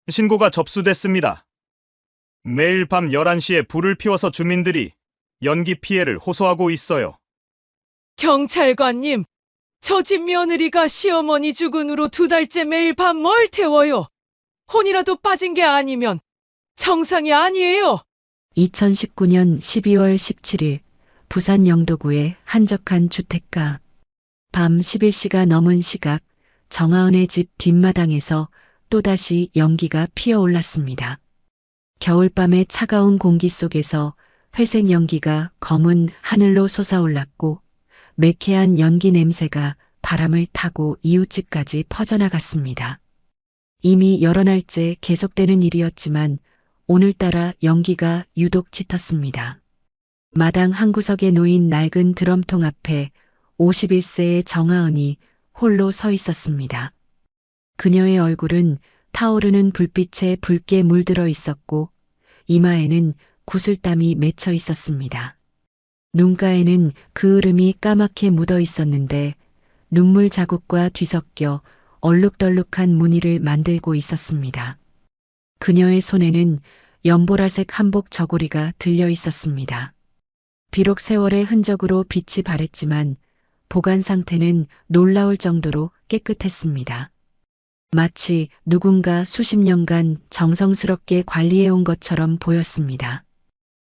신고가 접수됐습니다. 매일 밤 11시에 불을 피워서 주민들이 연기 피해를 호소하고 있어요. 경찰관님, 저 집 며느리가 시어머니 죽은 후로 2달째 매일 밤 뭘 태워요. 혼이라도 빠진 게 아니면 정상이 아니에요. 2019년 12월 17일 부산 영도구의 한적한 주택가. 밤 11시가 넘은 시각 정하은의 집 뒷마당에서 또다시 연기가 피어올랐습니다. 겨울밤의 차가운 공기 속에서 회색 연기가 검은 하늘로 솟아올랐고 매캐한 연기 냄새가 바람을 타고 이웃집까지 퍼져나갔습니다. 이미 여러 날째 계속되는 일이었지만 오늘따라 연기가 유독 짙었습니다. 마당 한 구석에 놓인 낡은 드럼통 앞에 51세의 정하은이 홀로 서 있었습니다. 그녀의 얼굴은 타오르는 불빛에 붉게 물들어 있었고 이마에는 구슬땀이 맺혀 있었습니다. 눈가에는 그을음이 까맣게 묻어 있었는데 눈물 자국과 뒤섞여 얼룩덜룩한 무늬를 만들고 있었습니다. 그녀의 손에는 연보라색 한복 저고리가 들려 있었습니다. 비록 세월의 흔적으로 빛이 바랬지만 보관 상태는 놀라울 정도로 깨끗했습니다. 마치 누군가 수십 년간 정성스럽게 관리해온 것처럼 보였습니다.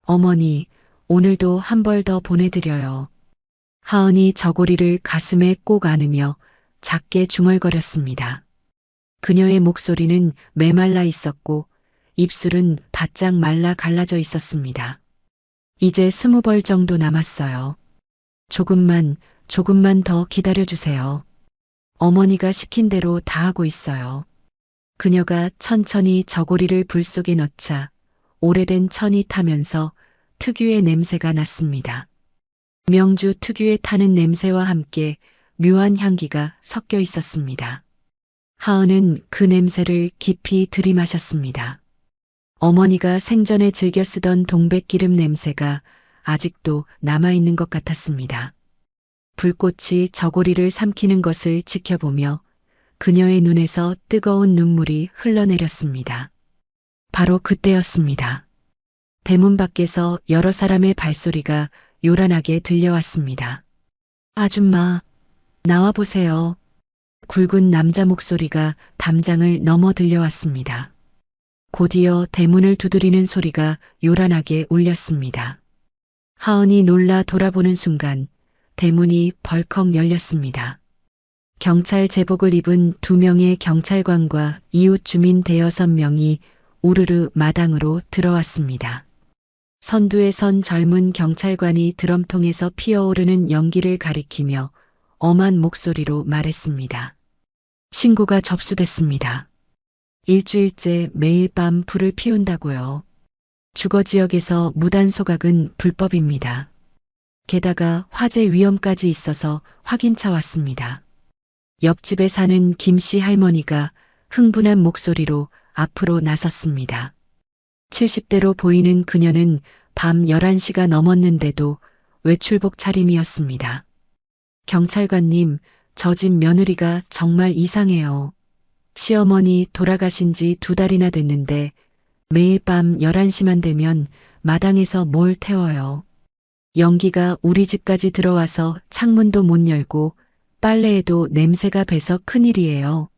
어머니, 오늘도 한 벌 더 보내드려요. 하은이 저고리를 가슴에 꼭 안으며 작게 중얼거렸습니다. 그녀의 목소리는 메말라 있었고 입술은 바짝 말라 갈라져 있었습니다. 이제 20벌 정도 남았어요. 조금만 더 기다려주세요. 어머니가 시킨 대로 다 하고 있어요. 그녀가 천천히 저고리를 불 속에 넣자 오래된 천이 타면서 특유의 냄새가 났습니다. 명주 특유의 타는 냄새와 함께 묘한 향기가 섞여 있었습니다. 하은은 그 냄새를 깊이 들이마셨습니다. 어머니가 생전에 즐겨 쓰던 동백기름 냄새가 아직도 남아있는 것 같았습니다. 불꽃이 저고리를 삼키는 것을 지켜보며 그녀의 눈에서 뜨거운 눈물이 흘러내렸습니다. 바로 그때였습니다. 대문 밖에서 여러 사람의 발소리가 요란하게 들려왔습니다. 아줌마, 나와보세요. 굵은 남자 목소리가 담장을 넘어 들려왔습니다. 곧이어 대문을 두드리는 소리가 요란하게 울렸습니다. 하은이 놀라 돌아보는 순간 대문이 벌컥 열렸습니다. 경찰 제복을 입은 2명의 경찰관과 이웃 주민 5-6명이 우르르 마당으로 들어왔습니다. 선두에 선 젊은 경찰관이 드럼통에서 피어오르는 연기를 가리키며 엄한 목소리로 말했습니다. 신고가 접수됐습니다. 일주일째 매일 밤 불을 피운다고요. 주거 지역에서 무단 소각은 불법입니다. 게다가 화재 위험까지 있어서 확인차 왔습니다. 옆집에 사는 김씨 할머니가 흥분한 목소리로 앞으로 나섰습니다. 70대로 보이는 그녀는 밤 11시가 넘었는데도 외출복 차림이었습니다. 경찰관님, 저 집 며느리가 정말 이상해요. 시어머니 돌아가신 지 2달이나 됐는데 매일 밤 11시만 되면 마당에서 뭘 태워요. 연기가 우리 집까지 들어와서 창문도 못 열고 빨래에도 냄새가 배서 큰일이에요.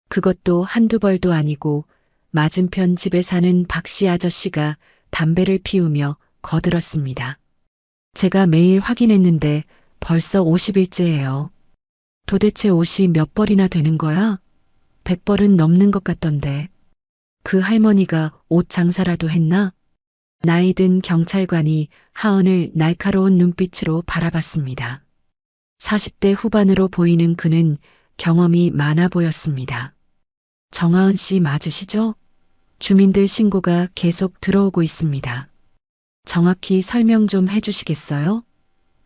그것도 한두 벌도 아니고 맞은편 집에 사는 박씨 아저씨가 담배를 피우며 거들었습니다. 제가 매일 확인했는데 벌써 50일째예요. 도대체 옷이 몇 벌이나 되는 거야? 100벌은 넘는 것 같던데. 그 할머니가 옷 장사라도 했나? 나이 든 경찰관이 하은을 날카로운 눈빛으로 바라봤습니다. 40대 후반으로 보이는 그는 경험이 많아 보였습니다. 정하은 씨 맞으시죠? 주민들 신고가 계속 들어오고 있습니다. 정확히 설명 좀 해주시겠어요?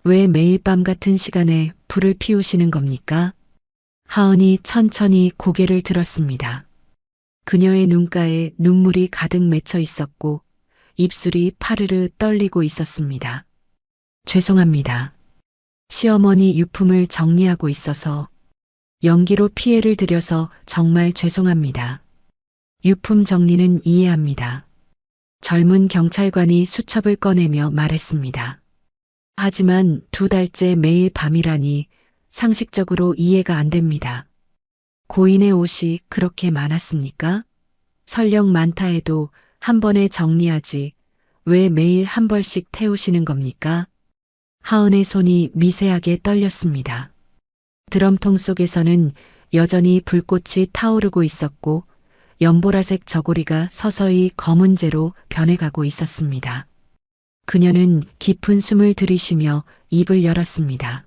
왜 매일 밤 같은 시간에 불을 피우시는 겁니까? 하은이 천천히 고개를 들었습니다. 그녀의 눈가에 눈물이 가득 맺혀 있었고 입술이 파르르 떨리고 있었습니다. 죄송합니다. 시어머니 유품을 정리하고 있어서 연기로 피해를 드려서 정말 죄송합니다. 유품 정리는 이해합니다. 젊은 경찰관이 수첩을 꺼내며 말했습니다. 하지만 2달째 매일 밤이라니 상식적으로 이해가 안 됩니다. 고인의 옷이 그렇게 많았습니까? 설령 많다 해도 한 번에 정리하지 왜 매일 한 벌씩 태우시는 겁니까? 하은의 손이 미세하게 떨렸습니다. 드럼통 속에서는 여전히 불꽃이 타오르고 있었고 연보라색 저고리가 서서히 검은재로 변해가고 있었습니다. 그녀는 깊은 숨을 들이쉬며 입을 열었습니다.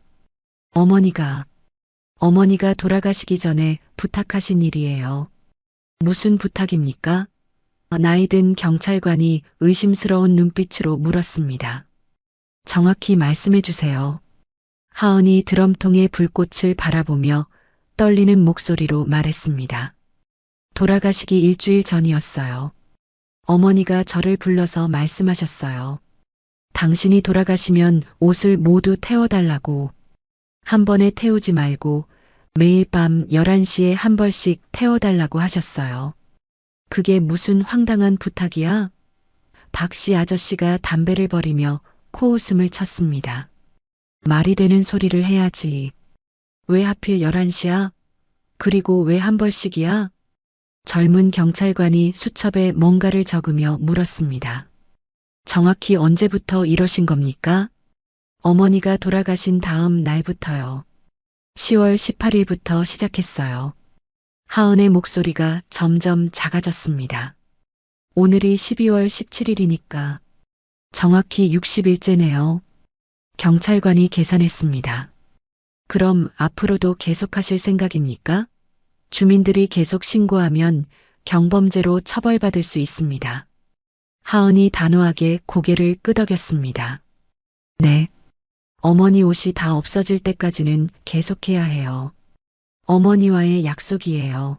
어머니가 돌아가시기 전에 부탁하신 일이에요. 무슨 부탁입니까? 나이든 경찰관이 의심스러운 눈빛으로 물었습니다. 정확히 말씀해 주세요. 하은이 드럼통의 불꽃을 바라보며 떨리는 목소리로 말했습니다. 돌아가시기 일주일 전이었어요. 어머니가 저를 불러서 말씀하셨어요. 당신이 돌아가시면 옷을 모두 태워달라고. 한 번에 태우지 말고 매일 밤 11시에 한 벌씩 태워달라고 하셨어요. 그게 무슨 황당한 부탁이야? 박씨 아저씨가 담배를 버리며 코웃음을 쳤습니다. 말이 되는 소리를 해야지. 왜 하필 11시야? 그리고 왜 한 벌씩이야? 젊은 경찰관이 수첩에 뭔가를 적으며 물었습니다. 정확히 언제부터 이러신 겁니까? 어머니가 돌아가신 다음 날부터요. 10월 18일부터 시작했어요. 하은의 목소리가 점점 작아졌습니다. 오늘이 12월 17일이니까 정확히 60일째네요. 경찰관이 계산했습니다. 그럼 앞으로도 계속하실 생각입니까? 주민들이 계속 신고하면 경범죄로 처벌받을 수 있습니다. 하은이 단호하게 고개를 끄덕였습니다. 네. 어머니 옷이 다 없어질 때까지는 계속해야 해요. 어머니와의 약속이에요.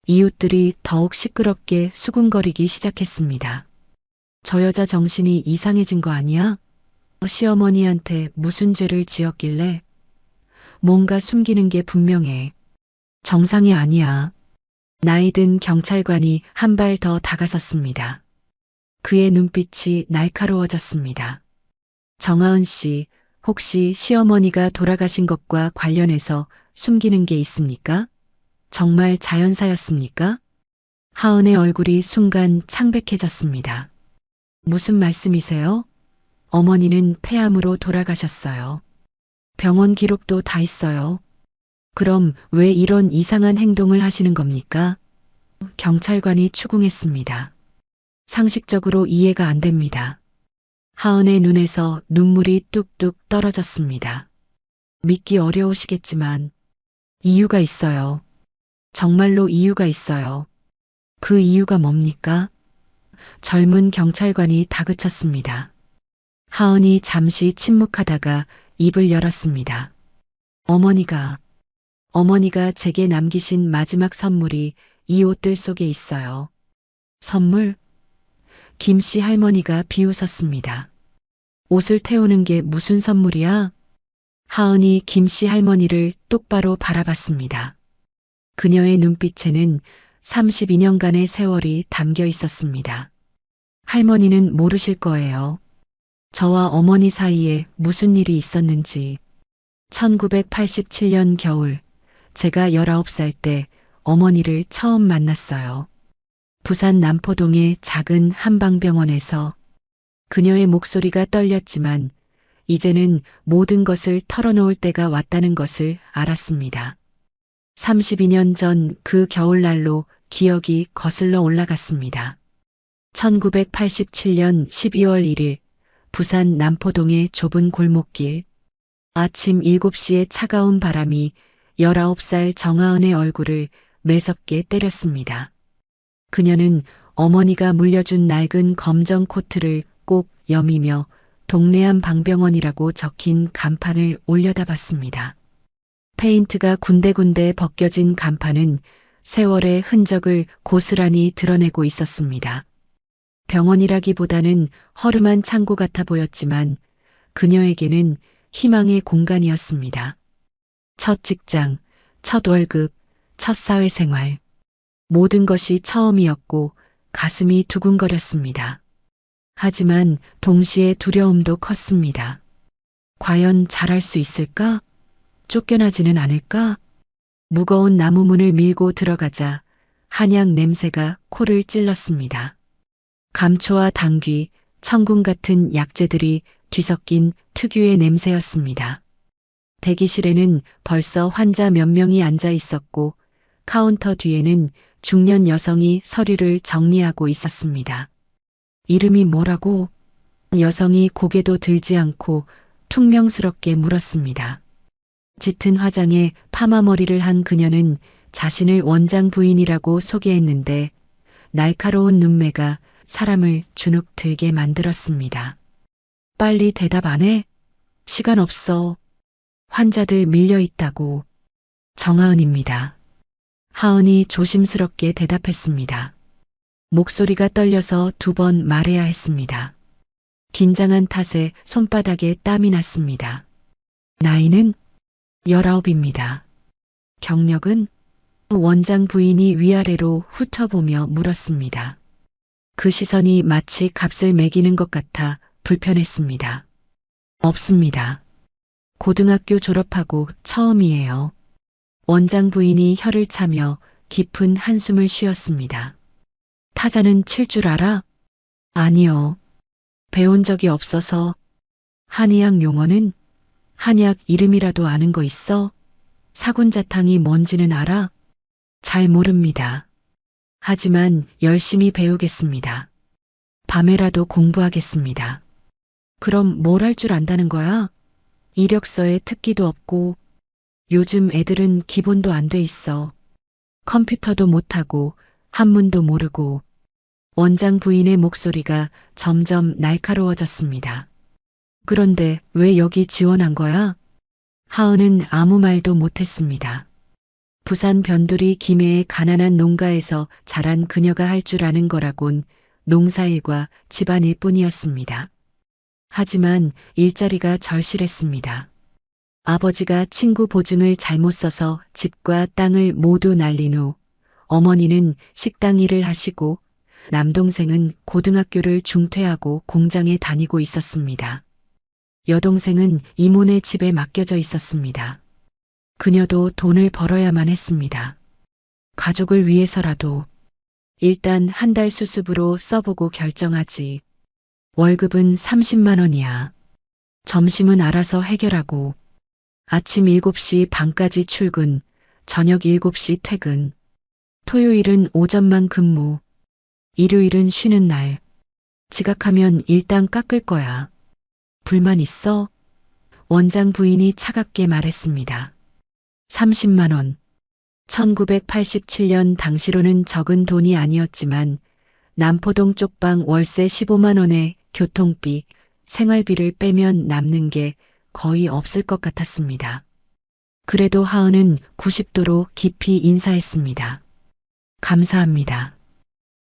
이웃들이 더욱 시끄럽게 수군거리기 시작했습니다. 저 여자 정신이 이상해진 거 아니야? 시어머니한테 무슨 죄를 지었길래? 뭔가 숨기는 게 분명해. 정상이 아니야. 나이든 경찰관이 한 발 더 다가섰습니다. 그의 눈빛이 날카로워졌습니다. 정하은 씨, 혹시 시어머니가 돌아가신 것과 관련해서 숨기는 게 있습니까? 정말 자연사였습니까? 하은의 얼굴이 순간 창백해졌습니다. 무슨 말씀이세요? 어머니는 폐암으로 돌아가셨어요. 병원 기록도 다 있어요. 그럼 왜 이런 이상한 행동을 하시는 겁니까? 경찰관이 추궁했습니다. 상식적으로 이해가 안 됩니다. 하은의 눈에서 눈물이 뚝뚝 떨어졌습니다. 믿기 어려우시겠지만 이유가 있어요. 정말로 이유가 있어요. 그 이유가 뭡니까? 젊은 경찰관이 다그쳤습니다. 하은이 잠시 침묵하다가 입을 열었습니다. 어머니가 제게 남기신 마지막 선물이 이 옷들 속에 있어요. 선물? 김씨 할머니가 비웃었습니다. 옷을 태우는 게 무슨 선물이야? 하은이 김씨 할머니를 똑바로 바라봤습니다. 그녀의 눈빛에는 32년간의 세월이 담겨 있었습니다. 할머니는 모르실 거예요. 저와 어머니 사이에 무슨 일이 있었는지. 1987년 겨울, 제가 19살 때 어머니를 처음 만났어요. 부산 남포동의 작은 한방병원에서. 그녀의 목소리가 떨렸지만 이제는 모든 것을 털어놓을 때가 왔다는 것을 알았습니다. 32년 전 그 겨울날로 기억이 거슬러 올라갔습니다. 1987년 12월 1일 부산 남포동의 좁은 골목길. 아침 7시에 차가운 바람이 19살 정하은의 얼굴을 매섭게 때렸습니다. 그녀는 어머니가 물려준 낡은 검정 코트를 꼭 여미며 동래안 방병원이라고 적힌 간판을 올려다봤습니다. 페인트가 군데군데 벗겨진 간판은 세월의 흔적을 고스란히 드러내고 있었습니다. 병원이라기보다는 허름한 창고 같아 보였지만 그녀에게는 희망의 공간이었습니다. 첫 직장, 첫 월급, 첫 사회생활. 모든 것이 처음이었고 가슴이 두근거렸습니다. 하지만 동시에 두려움도 컸습니다. 과연 잘할 수 있을까? 쫓겨나지는 않을까? 무거운 나무 문을 밀고 들어가자 한약 냄새가 코를 찔렀습니다. 감초와 당귀, 청군 같은 약재들이 뒤섞인 특유의 냄새였습니다. 대기실에는 벌써 환자 몇 명이 앉아 있었고 카운터 뒤에는 중년 여성이 서류를 정리하고 있었습니다. 이름이 뭐라고? 여성이 고개도 들지 않고 퉁명스럽게 물었습니다. 짙은 화장에 파마머리를 한 그녀는 자신을 원장 부인이라고 소개했는데 날카로운 눈매가 사람을 주눅 들게 만들었습니다. 빨리 대답 안 해? 시간 없어. 환자들 밀려 있다고. 정하은입니다. 하은이 조심스럽게 대답했습니다. 목소리가 떨려서 2번 말해야 했습니다. 긴장한 탓에 손바닥에 땀이 났습니다. 나이는 19입니다. 경력은? 원장 부인이 위아래로 훑어보며 물었습니다. 그 시선이 마치 값을 매기는 것 같아 불편했습니다. 없습니다. 고등학교 졸업하고 처음이에요. 원장 부인이 혀를 차며 깊은 한숨을 쉬었습니다. 타자는 칠 줄 알아? 아니요. 배운 적이 없어서. 한의학 용어는? 한약 이름이라도 아는 거 있어? 사군자탕이 뭔지는 알아? 잘 모릅니다. 하지만 열심히 배우겠습니다. 밤에라도 공부하겠습니다. 그럼 뭘 할 줄 안다는 거야? 이력서에 특기도 없고 요즘 애들은 기본도 안 돼 있어. 컴퓨터도 못하고 한문도 모르고. 원장 부인의 목소리가 점점 날카로워졌습니다. 그런데 왜 여기 지원한 거야? 하은은 아무 말도 못했습니다. 부산 변두리 김해의 가난한 농가에서 자란 그녀가 할 줄 아는 거라곤 농사일과 집안일 뿐이었습니다. 하지만 일자리가 절실했습니다. 아버지가 친구 보증을 잘못 써서 집과 땅을 모두 날린 후 어머니는 식당 일을 하시고 남동생은 고등학교를 중퇴하고 공장에 다니고 있었습니다. 여동생은 이모네 집에 맡겨져 있었습니다. 그녀도 돈을 벌어야만 했습니다. 가족을 위해서라도 일단 한 달 수습으로 써보고 결정하지. 월급은 30만 원이야. 점심은 알아서 해결하고 아침 7시 반까지 출근, 저녁 7시 퇴근. 토요일은 오전만 근무. 일요일은 쉬는 날. 지각하면 일단 깎을 거야. 불만 있어? 원장 부인이 차갑게 말했습니다. 30만 원. 1987년 당시로는 적은 돈이 아니었지만 남포동 쪽방 월세 15만 원에 교통비, 생활비를 빼면 남는 게 거의 없을 것 같았습니다. 그래도 하은은 90도로 깊이 인사했습니다. 감사합니다.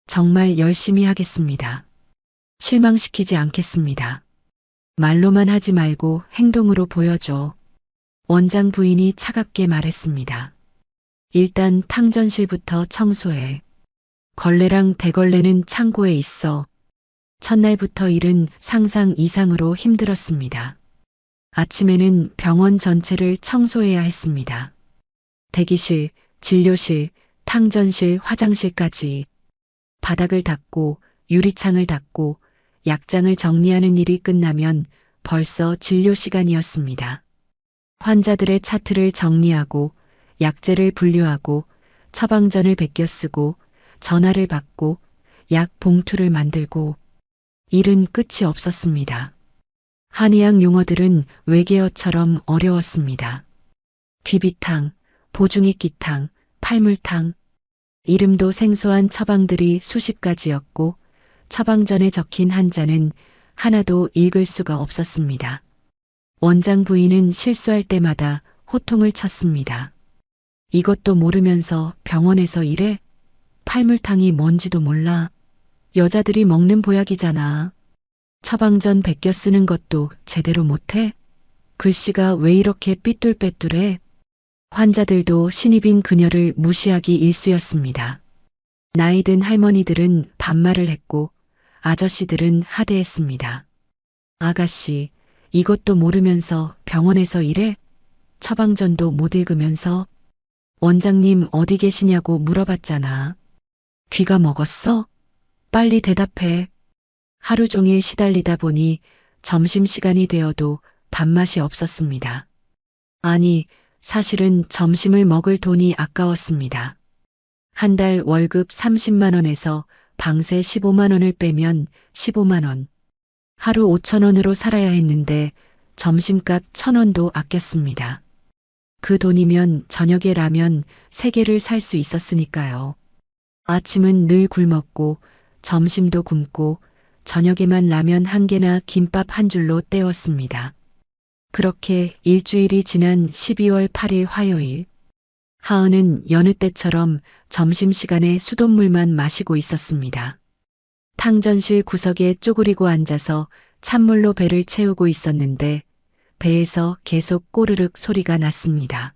정말 열심히 하겠습니다. 실망시키지 않겠습니다. 말로만 하지 말고 행동으로 보여줘. 원장 부인이 차갑게 말했습니다. 일단 탕전실부터 청소해. 걸레랑 대걸레는 창고에 있어. 첫날부터 일은 상상 이상으로 힘들었습니다. 아침에는 병원 전체를 청소해야 했습니다. 대기실, 진료실, 탕전실, 화장실까지. 바닥을 닦고 유리창을 닦고 약장을 정리하는 일이 끝나면 벌써 진료 시간이었습니다. 환자들의 차트를 정리하고 약재를 분류하고 처방전을 베껴 쓰고 전화를 받고 약 봉투를 만들고 일은 끝이 없었습니다. 한의학 용어들은 외계어처럼 어려웠습니다. 귀비탕, 보중이끼탕, 팔물탕. 이름도 생소한 처방들이 수십 가지였고 처방전에 적힌 한자는 하나도 읽을 수가 없었습니다. 원장 부인은 실수할 때마다 호통을 쳤습니다. 이것도 모르면서 병원에서 일해? 팔물탕이 뭔지도 몰라. 여자들이 먹는 보약이잖아. 처방전 베껴 쓰는 것도 제대로 못해? 글씨가 왜 이렇게 삐뚤빼뚤해? 환자들도 신입인 그녀를 무시하기 일쑤였습니다. 나이 든 할머니들은 반말을 했고 아저씨들은 하대했습니다. 아가씨, 이것도 모르면서 병원에서 일해? 처방전도 못 읽으면서? 원장님 어디 계시냐고 물어봤잖아. 귀가 먹었어? 빨리 대답해. 하루 종일 시달리다 보니 점심시간이 되어도 밥맛이 없었습니다. 아니, 사실은 점심을 먹을 돈이 아까웠습니다. 한 달 월급 30만 원에서 방세 15만 원을 빼면 15만 원. 하루 5천 원으로 살아야 했는데 점심값 1,000원도 아꼈습니다. 그 돈이면 저녁에 라면 3개를 살 수 있었으니까요. 아침은 늘 굶었고 점심도 굶고 저녁에만 라면 1개나 김밥 1줄로 때웠습니다. 그렇게 일주일이 지난 12월 8일 화요일, 하은은 여느 때처럼 점심시간에 수돗물만 마시고 있었습니다. 탕전실 구석에 쪼그리고 앉아서 찬물로 배를 채우고 있었는데 배에서 계속 꼬르륵 소리가 났습니다.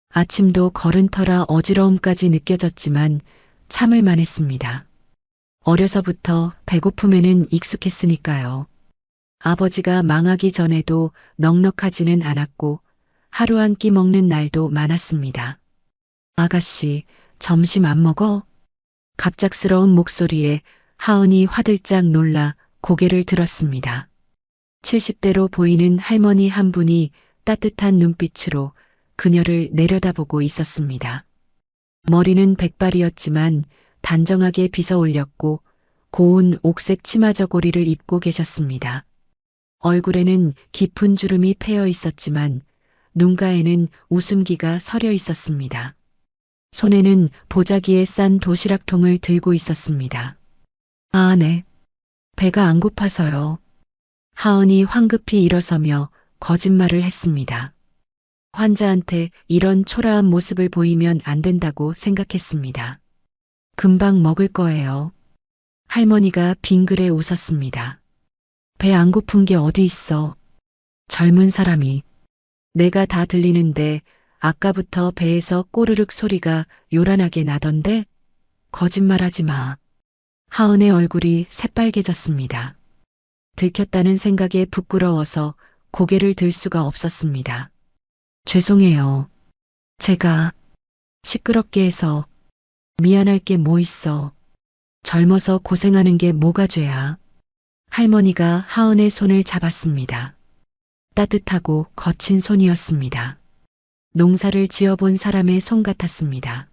아침도 걸은 터라 어지러움까지 느껴졌지만 참을만 했습니다. 어려서부터 배고픔에는 익숙했으니까요. 아버지가 망하기 전에도 넉넉하지는 않았고 하루 한 끼 먹는 날도 많았습니다. 아가씨, 점심 안 먹어? 갑작스러운 목소리에 하은이 화들짝 놀라 고개를 들었습니다. 70대로 보이는 할머니 한 분이 따뜻한 눈빛으로 그녀를 내려다보고 있었습니다. 머리는 백발이었지만 단정하게 빗어 올렸고 고운 옥색 치마 저고리를 입고 계셨습니다. 얼굴에는 깊은 주름이 패여 있었지만 눈가에는 웃음기가 서려 있었습니다. 손에는 보자기에 싼 도시락통을 들고 있었습니다. 아, 네. 배가 안 고파서요. 하은이 황급히 일어서며 거짓말을 했습니다. 환자한테 이런 초라한 모습을 보이면 안 된다고 생각했습니다. 금방 먹을 거예요. 할머니가 빙그레 웃었습니다. 배 안 고픈 게 어디 있어. 젊은 사람이. 내가 다 들리는데 아까부터 배에서 꼬르륵 소리가 요란하게 나던데? 거짓말하지 마. 하은의 얼굴이 새빨개졌습니다. 들켰다는 생각에 부끄러워서 고개를 들 수가 없었습니다. 죄송해요. 제가 시끄럽게 해서 미안할 게 뭐 있어. 젊어서 고생하는 게 뭐가 죄야. 할머니가 하은의 손을 잡았습니다. 따뜻하고 거친 손이었습니다. 농사를 지어본 사람의 손 같았습니다.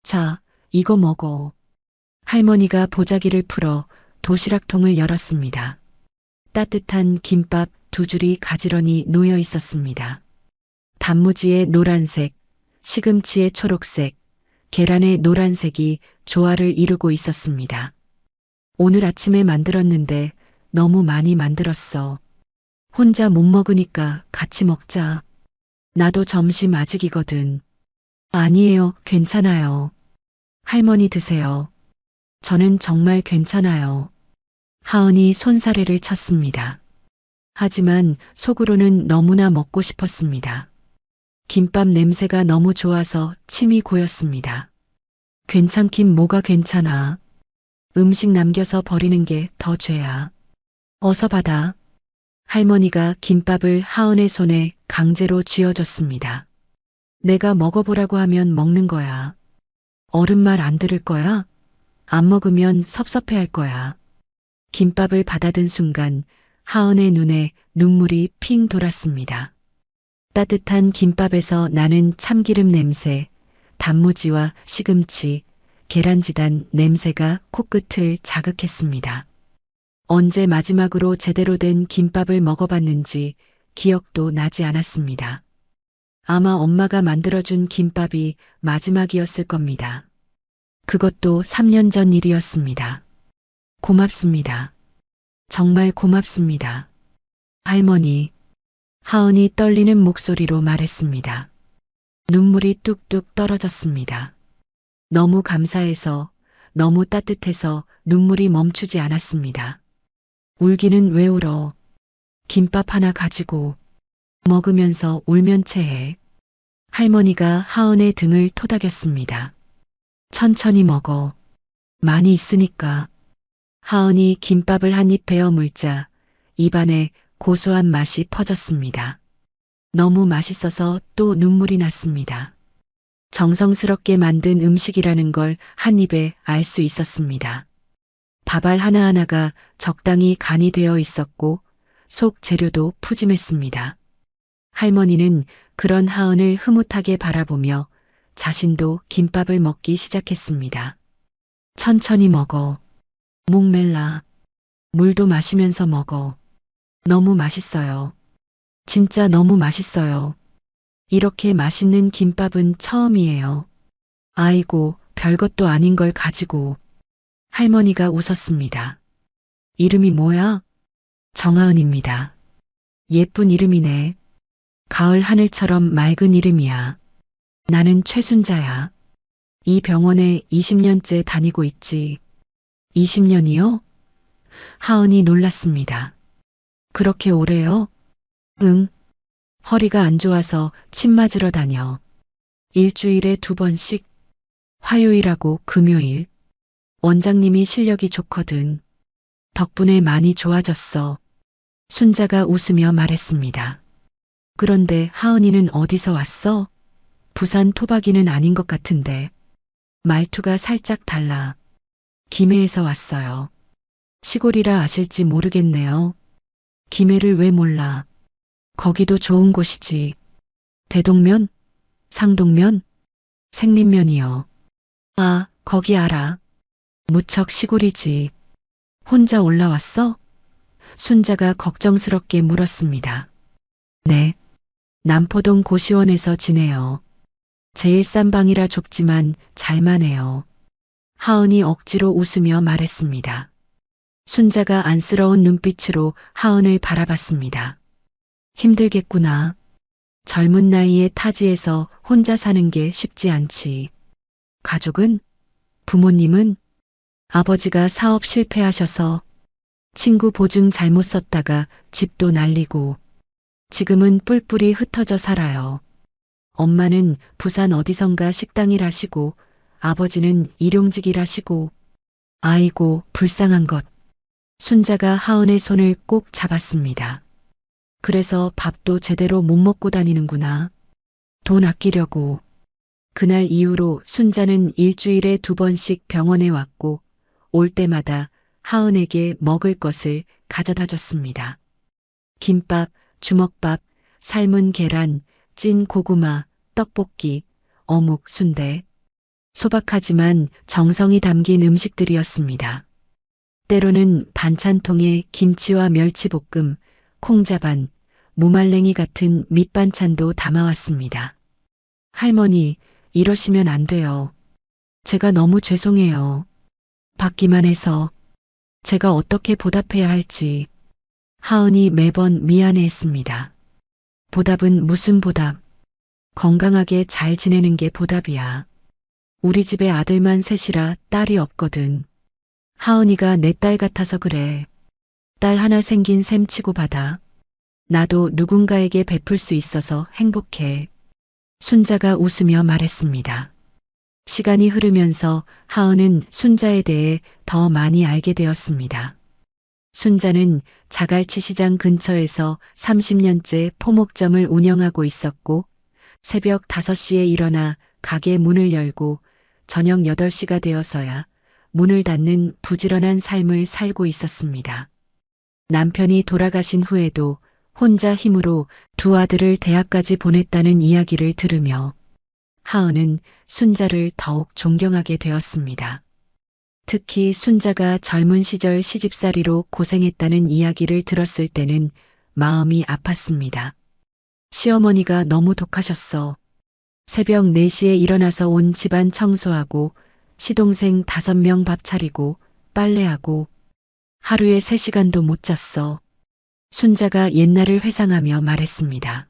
자, 이거 먹어. 할머니가 보자기를 풀어 도시락통을 열었습니다. 따뜻한 김밥 2줄이 가지런히 놓여 있었습니다. 단무지의 노란색, 시금치의 초록색, 계란의 노란색이 조화를 이루고 있었습니다. 오늘 아침에 만들었는데 너무 많이 만들었어. 혼자 못 먹으니까 같이 먹자. 나도 점심 아직이거든. 아니에요, 괜찮아요. 할머니 드세요. 저는 정말 괜찮아요. 하은이 손사래를 쳤습니다. 하지만 속으로는 너무나 먹고 싶었습니다. 김밥 냄새가 너무 좋아서 침이 고였습니다. 괜찮긴 뭐가 괜찮아. 음식 남겨서 버리는 게 더 죄야. 어서 받아. 할머니가 김밥을 하은의 손에 강제로 쥐어줬습니다. 내가 먹어보라고 하면 먹는 거야. 어른 말 안 들을 거야? 안 먹으면 섭섭해할 거야. 김밥을 받아든 순간 하은의 눈에 눈물이 핑 돌았습니다. 따뜻한 김밥에서 나는 참기름 냄새, 단무지와 시금치, 계란지단 냄새가 코끝을 자극했습니다. 언제 마지막으로 제대로 된 김밥을 먹어봤는지 기억도 나지 않았습니다. 아마 엄마가 만들어준 김밥이 마지막이었을 겁니다. 그것도 3년 전 일이었습니다. 고맙습니다. 정말 고맙습니다. 할머니, 하은이 떨리는 목소리로 말했습니다. 눈물이 뚝뚝 떨어졌습니다. 너무 감사해서, 너무 따뜻해서 눈물이 멈추지 않았습니다. 울기는 왜 울어? 김밥 하나 가지고 먹으면서 울면 체해. 할머니가 하은의 등을 토닥였습니다. 천천히 먹어. 많이 있으니까. 하은이 김밥을 한 입 베어 물자 입안에 고소한 맛이 퍼졌습니다. 너무 맛있어서 또 눈물이 났습니다. 정성스럽게 만든 음식이라는 걸 한 입에 알 수 있었습니다. 밥알 하나하나가 적당히 간이 되어 있었고 속 재료도 푸짐했습니다. 할머니는 그런 하은을 흐뭇하게 바라보며 자신도 김밥을 먹기 시작했습니다. 천천히 먹어. 목 멜라. 물도 마시면서 먹어. 너무 맛있어요. 진짜 너무 맛있어요. 이렇게 맛있는 김밥은 처음이에요. 아이고, 별것도 아닌 걸 가지고. 할머니가 웃었습니다. 이름이 뭐야? 정하은입니다. 예쁜 이름이네. 가을 하늘처럼 맑은 이름이야. 나는 최순자야. 이 병원에 20년째 다니고 있지. 20년이요? 하은이 놀랐습니다. 그렇게 오래요? 응. 허리가 안 좋아서 침 맞으러 다녀. 일주일에 2번씩. 화요일하고 금요일. 원장님이 실력이 좋거든. 덕분에 많이 좋아졌어. 순자가 웃으며 말했습니다. 그런데 하은이는 어디서 왔어? 부산 토박이는 아닌 것 같은데. 말투가 살짝 달라. 김해에서 왔어요. 시골이라 아실지 모르겠네요. 김해를 왜 몰라? 거기도 좋은 곳이지. 대동면? 상동면? 생린면이요. 아, 거기 알아. 무척 시골이지. 혼자 올라왔어? 순자가 걱정스럽게 물었습니다. 네. 남포동 고시원에서 지내요. 제일 싼 방이라 좁지만 잘만 해요. 하은이 억지로 웃으며 말했습니다. 순자가 안쓰러운 눈빛으로 하은을 바라봤습니다. 힘들겠구나. 젊은 나이에 타지에서 혼자 사는 게 쉽지 않지. 가족은? 부모님은? 아버지가 사업 실패하셔서 친구 보증 잘못 썼다가 집도 날리고 지금은 뿔뿔이 흩어져 살아요. 엄마는 부산 어디선가 식당 일하시고 아버지는 일용직 일하시고 아이고 불쌍한 것. 순자가 하은의 손을 꼭 잡았습니다. 그래서 밥도 제대로 못 먹고 다니는구나. 돈 아끼려고. 그날 이후로 순자는 일주일에 2번씩 병원에 왔고 올 때마다 하은에게 먹을 것을 가져다 줬습니다. 김밥, 주먹밥, 삶은 계란, 찐 고구마, 떡볶이, 어묵, 순대. 소박하지만 정성이 담긴 음식들이었습니다. 때로는 반찬통에 김치와 멸치볶음, 콩자반, 무말랭이 같은 밑반찬도 담아왔습니다. 할머니, 이러시면 안 돼요. 제가 너무 죄송해요. 받기만 해서 제가 어떻게 보답해야 할지. 하은이 매번 미안해했습니다. 보답은 무슨 보답? 건강하게 잘 지내는 게 보답이야. 우리 집에 아들만 셋이라 딸이 없거든. 하은이가 내 딸 같아서 그래. 딸 하나 생긴 셈 치고 받아. 나도 누군가에게 베풀 수 있어서 행복해. 순자가 웃으며 말했습니다. 시간이 흐르면서 하은은 순자에 대해 더 많이 알게 되었습니다. 순자는 자갈치 시장 근처에서 30년째 포목점을 운영하고 있었고 새벽 5시에 일어나 가게 문을 열고 저녁 8시가 되어서야 문을 닫는 부지런한 삶을 살고 있었습니다. 남편이 돌아가신 후에도 혼자 힘으로 2 아들을 대학까지 보냈다는 이야기를 들으며 하은은 순자를 더욱 존경하게 되었습니다. 특히 순자가 젊은 시절 시집살이로 고생했다는 이야기를 들었을 때는 마음이 아팠습니다. 시어머니가 너무 독하셨어. 새벽 4시에 일어나서 온 집안 청소하고 시동생 5명 밥 차리고 빨래하고 하루에 3시간도 못 잤어. 순자가 옛날을 회상하며 말했습니다.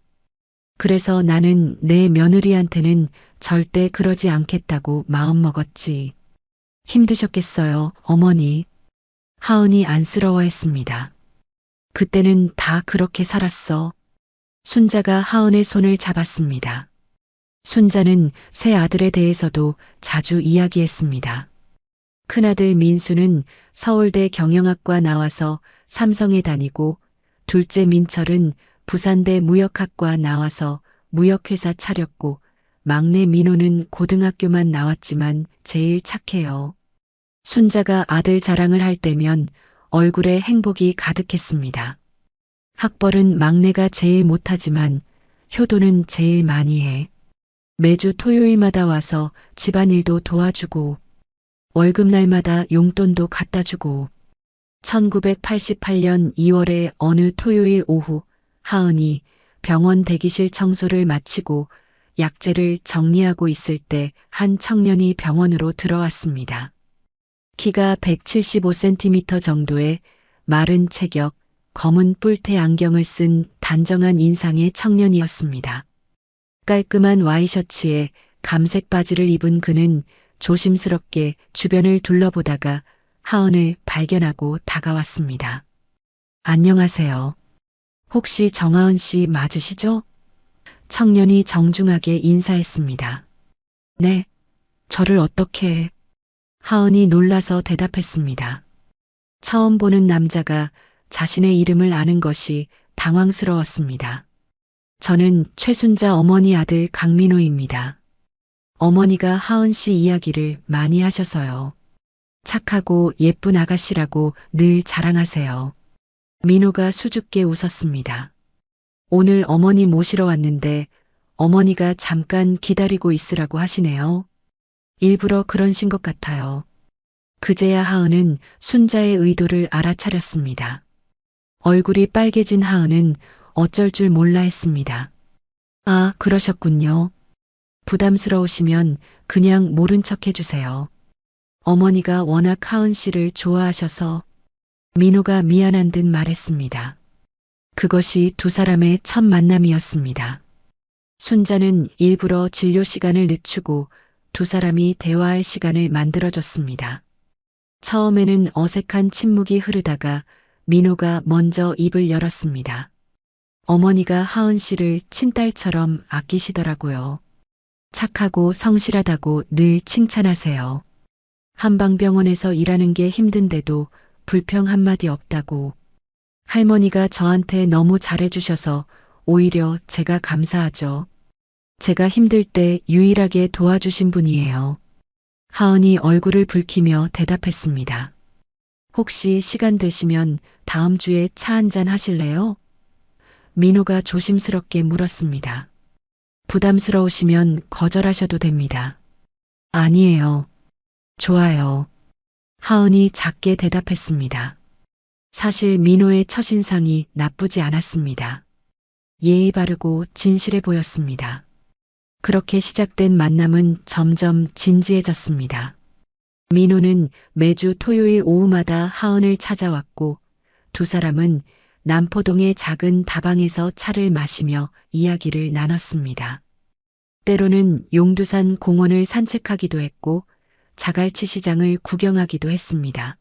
그래서 나는 내 며느리한테는 절대 그러지 않겠다고 마음먹었지. 힘드셨겠어요, 어머니. 하은이 안쓰러워했습니다. 그때는 다 그렇게 살았어. 순자가 하은의 손을 잡았습니다. 순자는 새 아들에 대해서도 자주 이야기했습니다. 큰아들 민수는 서울대 경영학과 나와서 삼성에 다니고 둘째 민철은 부산대 무역학과 나와서 무역회사 차렸고 막내 민호는 고등학교만 나왔지만 제일 착해요. 손자가 아들 자랑을 할 때면 얼굴에 행복이 가득했습니다. 학벌은 막내가 제일 못하지만 효도는 제일 많이 해. 매주 토요일마다 와서 집안일도 도와주고 월급날마다 용돈도 갖다 주고 1988년 2월에 어느 토요일 오후 하은이 병원 대기실 청소를 마치고 약재를 정리하고 있을 때 한 청년이 병원으로 들어왔습니다. 키가 175cm 정도의 마른 체격, 검은 뿔테 안경을 쓴 단정한 인상의 청년이었습니다. 깔끔한 와이셔츠에 감색 바지를 입은 그는 조심스럽게 주변을 둘러보다가 하은을 발견하고 다가왔습니다. 안녕하세요. 혹시 정하은 씨 맞으시죠? 청년이 정중하게 인사했습니다. 네, 저를 어떻게... 하은이 놀라서 대답했습니다. 처음 보는 남자가 자신의 이름을 아는 것이 당황스러웠습니다. 저는 최순자 어머니 아들 강민호입니다. 어머니가 하은 씨 이야기를 많이 하셔서요. 착하고 예쁜 아가씨라고 늘 자랑하세요. 민호가 수줍게 웃었습니다. 오늘 어머니 모시러 왔는데 어머니가 잠깐 기다리고 있으라고 하시네요. 일부러 그러신 것 같아요. 그제야 하은은 순자의 의도를 알아차렸습니다. 얼굴이 빨개진 하은은 어쩔 줄 몰라 했습니다. 아, 그러셨군요. 부담스러우시면 그냥 모른 척 해주세요. 어머니가 워낙 하은 씨를 좋아하셔서 민호가 미안한 듯 말했습니다. 그것이 두 사람의 첫 만남이었습니다. 순자는 일부러 진료 시간을 늦추고 두 사람이 대화할 시간을 만들어줬습니다. 처음에는 어색한 침묵이 흐르다가 민호가 먼저 입을 열었습니다. 어머니가 하은 씨를 친딸처럼 아끼시더라고요. 착하고 성실하다고 늘 칭찬하세요. 한방병원에서 일하는 게 힘든데도 불평 한마디 없다고. 할머니가 저한테 너무 잘해주셔서 오히려 제가 감사하죠. 제가 힘들 때 유일하게 도와주신 분이에요. 하은이 얼굴을 붉히며 대답했습니다. 혹시 시간 되시면 다음 주에 차 한잔 하실래요? 민호가 조심스럽게 물었습니다. 부담스러우시면 거절하셔도 됩니다. 아니에요. 좋아요. 하은이 작게 대답했습니다. 사실 민호의 첫인상이 나쁘지 않았습니다. 예의 바르고 진실해 보였습니다. 그렇게 시작된 만남은 점점 진지해졌습니다. 민호는 매주 토요일 오후마다 하은을 찾아왔고 두 사람은 남포동의 작은 다방에서 차를 마시며 이야기를 나눴습니다. 때로는 용두산 공원을 산책하기도 했고 자갈치 시장을 구경하기도 했습니다.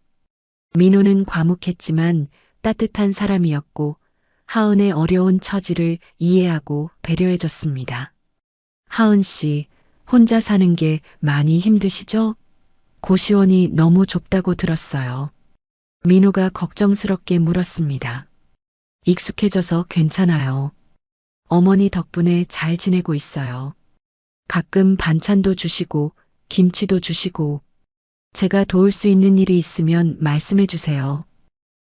민호는 과묵했지만 따뜻한 사람이었고 하은의 어려운 처지를 이해하고 배려해줬습니다. 하은 씨, 혼자 사는 게 많이 힘드시죠? 고시원이 너무 좁다고 들었어요. 민호가 걱정스럽게 물었습니다. 익숙해져서 괜찮아요. 어머니 덕분에 잘 지내고 있어요. 가끔 반찬도 주시고 김치도 주시고 제가 도울 수 있는 일이 있으면 말씀해 주세요.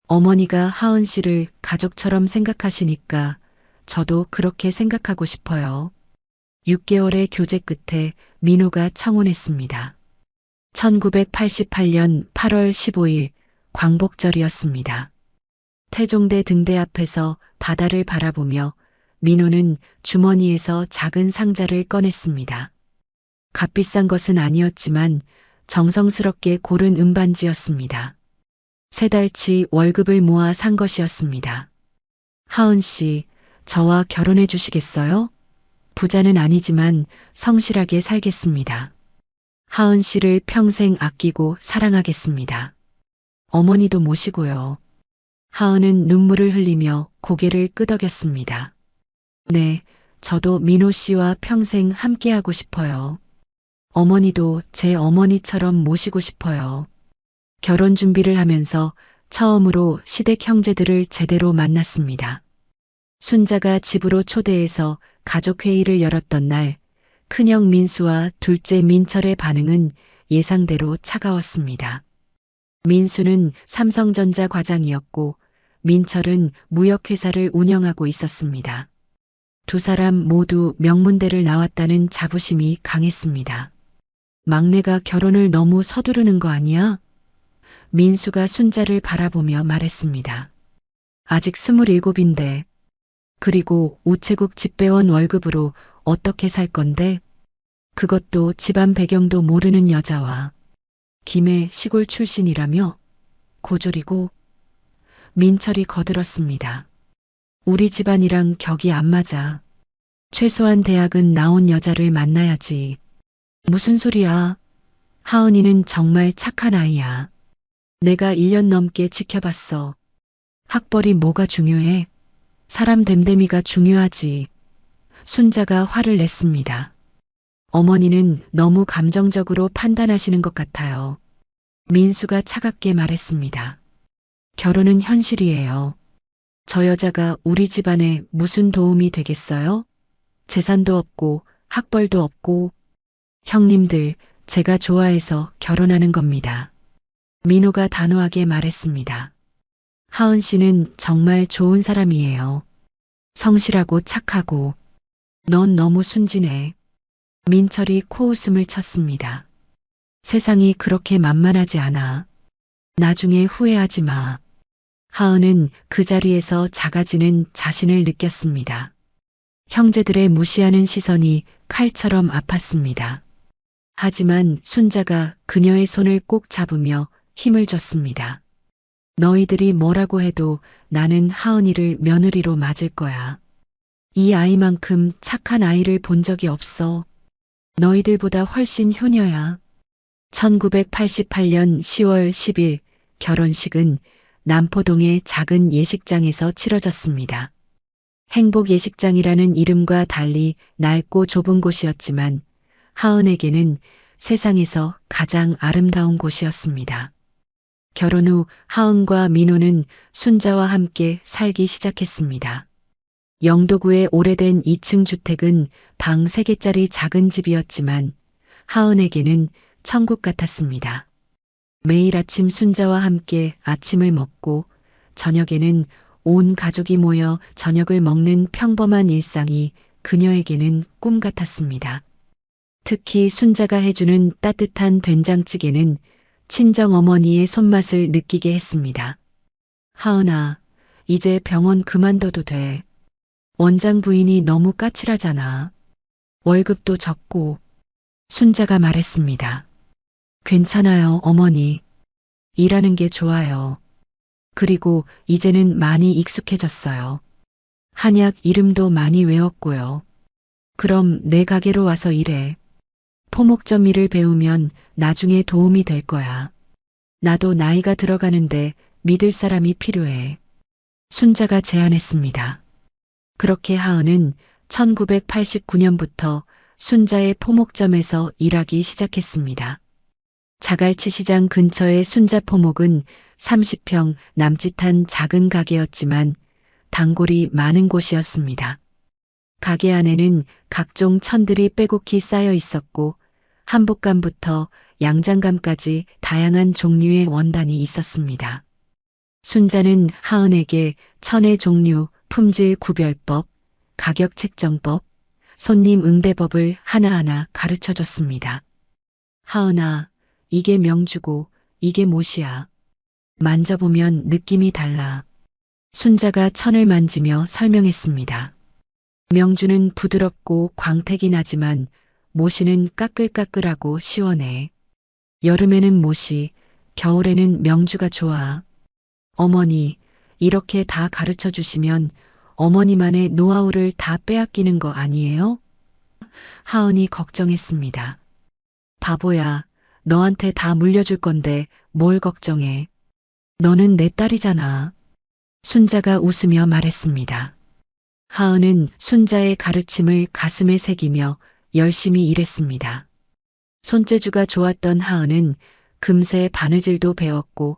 어머니가 하은 씨를 가족처럼 생각하시니까 저도 그렇게 생각하고 싶어요. 6개월의 교제 끝에 민호가 청혼했습니다. 1988년 8월 15일 광복절이었습니다. 태종대 등대 앞에서 바다를 바라보며 민호는 주머니에서 작은 상자를 꺼냈습니다. 값비싼 것은 아니었지만 정성스럽게 고른 은반지였습니다. 3달치 월급을 모아 산 것이었습니다. 하은 씨, 저와 결혼해 주시겠어요? 부자는 아니지만 성실하게 살겠습니다. 하은 씨를 평생 아끼고 사랑하겠습니다. 어머니도 모시고요. 하은은 눈물을 흘리며 고개를 끄덕였습니다. 네, 저도 민호 씨와 평생 함께하고 싶어요. 어머니도 제 어머니처럼 모시고 싶어요. 결혼 준비를 하면서 처음으로 시댁 형제들을 제대로 만났습니다. 순자가 집으로 초대해서 가족회의를 열었던 날, 큰형 민수와 둘째 민철의 반응은 예상대로 차가웠습니다. 민수는 삼성전자 과장이었고 민철은 무역회사를 운영하고 있었습니다. 두 사람 모두 명문대를 나왔다는 자부심이 강했습니다. 막내가 결혼을 너무 서두르는 거 아니야? 민수가 순자를 바라보며 말했습니다. 아직 27인데. 그리고 우체국 집배원 월급으로 어떻게 살 건데? 그것도 집안 배경도 모르는 여자와. 김해 시골 출신이라며? 고졸이고. 민철이 거들었습니다. 우리 집안이랑 격이 안 맞아. 최소한 대학은 나온 여자를 만나야지. 무슨 소리야? 하은이는 정말 착한 아이야. 내가 1년 넘게 지켜봤어. 학벌이 뭐가 중요해? 사람 됨됨이가 중요하지. 순자가 화를 냈습니다. 어머니는 너무 감정적으로 판단하시는 것 같아요. 민수가 차갑게 말했습니다. 결혼은 현실이에요. 저 여자가 우리 집안에 무슨 도움이 되겠어요? 재산도 없고 학벌도 없고. 형님들, 제가 좋아해서 결혼하는 겁니다. 민호가 단호하게 말했습니다. 하은 씨는 정말 좋은 사람이에요. 성실하고 착하고. 넌 너무 순진해. 민철이 코웃음을 쳤습니다. 세상이 그렇게 만만하지 않아. 나중에 후회하지 마. 하은은 그 자리에서 작아지는 자신을 느꼈습니다. 형제들의 무시하는 시선이 칼처럼 아팠습니다. 하지만 순자가 그녀의 손을 꼭 잡으며 힘을 줬습니다. 너희들이 뭐라고 해도 나는 하은이를 며느리로 맞을 거야. 이 아이만큼 착한 아이를 본 적이 없어. 너희들보다 훨씬 효녀야. 1988년 10월 10일 결혼식은 남포동의 작은 예식장에서 치러졌습니다. 행복 예식장이라는 이름과 달리 낡고 좁은 곳이었지만 하은에게는 세상에서 가장 아름다운 곳이었습니다. 결혼 후 하은과 민호는 순자와 함께 살기 시작했습니다. 영도구의 오래된 2층 주택은 방 3개짜리 작은 집이었지만 하은에게는 천국 같았습니다. 매일 아침 순자와 함께 아침을 먹고 저녁에는 온 가족이 모여 저녁을 먹는 평범한 일상이 그녀에게는 꿈 같았습니다. 특히 순자가 해주는 따뜻한 된장찌개는 친정어머니의 손맛을 느끼게 했습니다. 하은아, 이제 병원 그만둬도 돼. 원장 부인이 너무 까칠하잖아. 월급도 적고. 순자가 말했습니다. 괜찮아요, 어머니. 일하는 게 좋아요. 그리고 이제는 많이 익숙해졌어요. 한약 이름도 많이 외웠고요. 그럼 내 가게로 와서 일해. 포목점 일을 배우면 나중에 도움이 될 거야. 나도 나이가 들어가는데 믿을 사람이 필요해. 순자가 제안했습니다. 그렇게 하은은 1989년부터 순자의 포목점에서 일하기 시작했습니다. 자갈치 시장 근처의 순자 포목은 30평 남짓한 작은 가게였지만 단골이 많은 곳이었습니다. 가게 안에는 각종 천들이 빼곡히 쌓여 있었고 한복감부터 양장감까지 다양한 종류의 원단이 있었습니다. 순자는 하은에게 천의 종류, 품질 구별법, 가격 책정법, 손님 응대법을 하나하나 가르쳐줬습니다. 하은아, 이게 명주고 이게 못이야. 만져보면 느낌이 달라. 순자가 천을 만지며 설명했습니다. 명주는 부드럽고 광택이 나지만 모시는 까끌까끌하고 시원해. 여름에는 모시, 겨울에는 명주가 좋아. 어머니, 이렇게 다 가르쳐 주시면 어머니만의 노하우를 다 빼앗기는 거 아니에요? 하은이 걱정했습니다. 바보야, 너한테 다 물려줄 건데 뭘 걱정해. 너는 내 딸이잖아. 순자가 웃으며 말했습니다. 하은은 순자의 가르침을 가슴에 새기며 열심히 일했습니다. 손재주가 좋았던 하은은 금세 바느질도 배웠고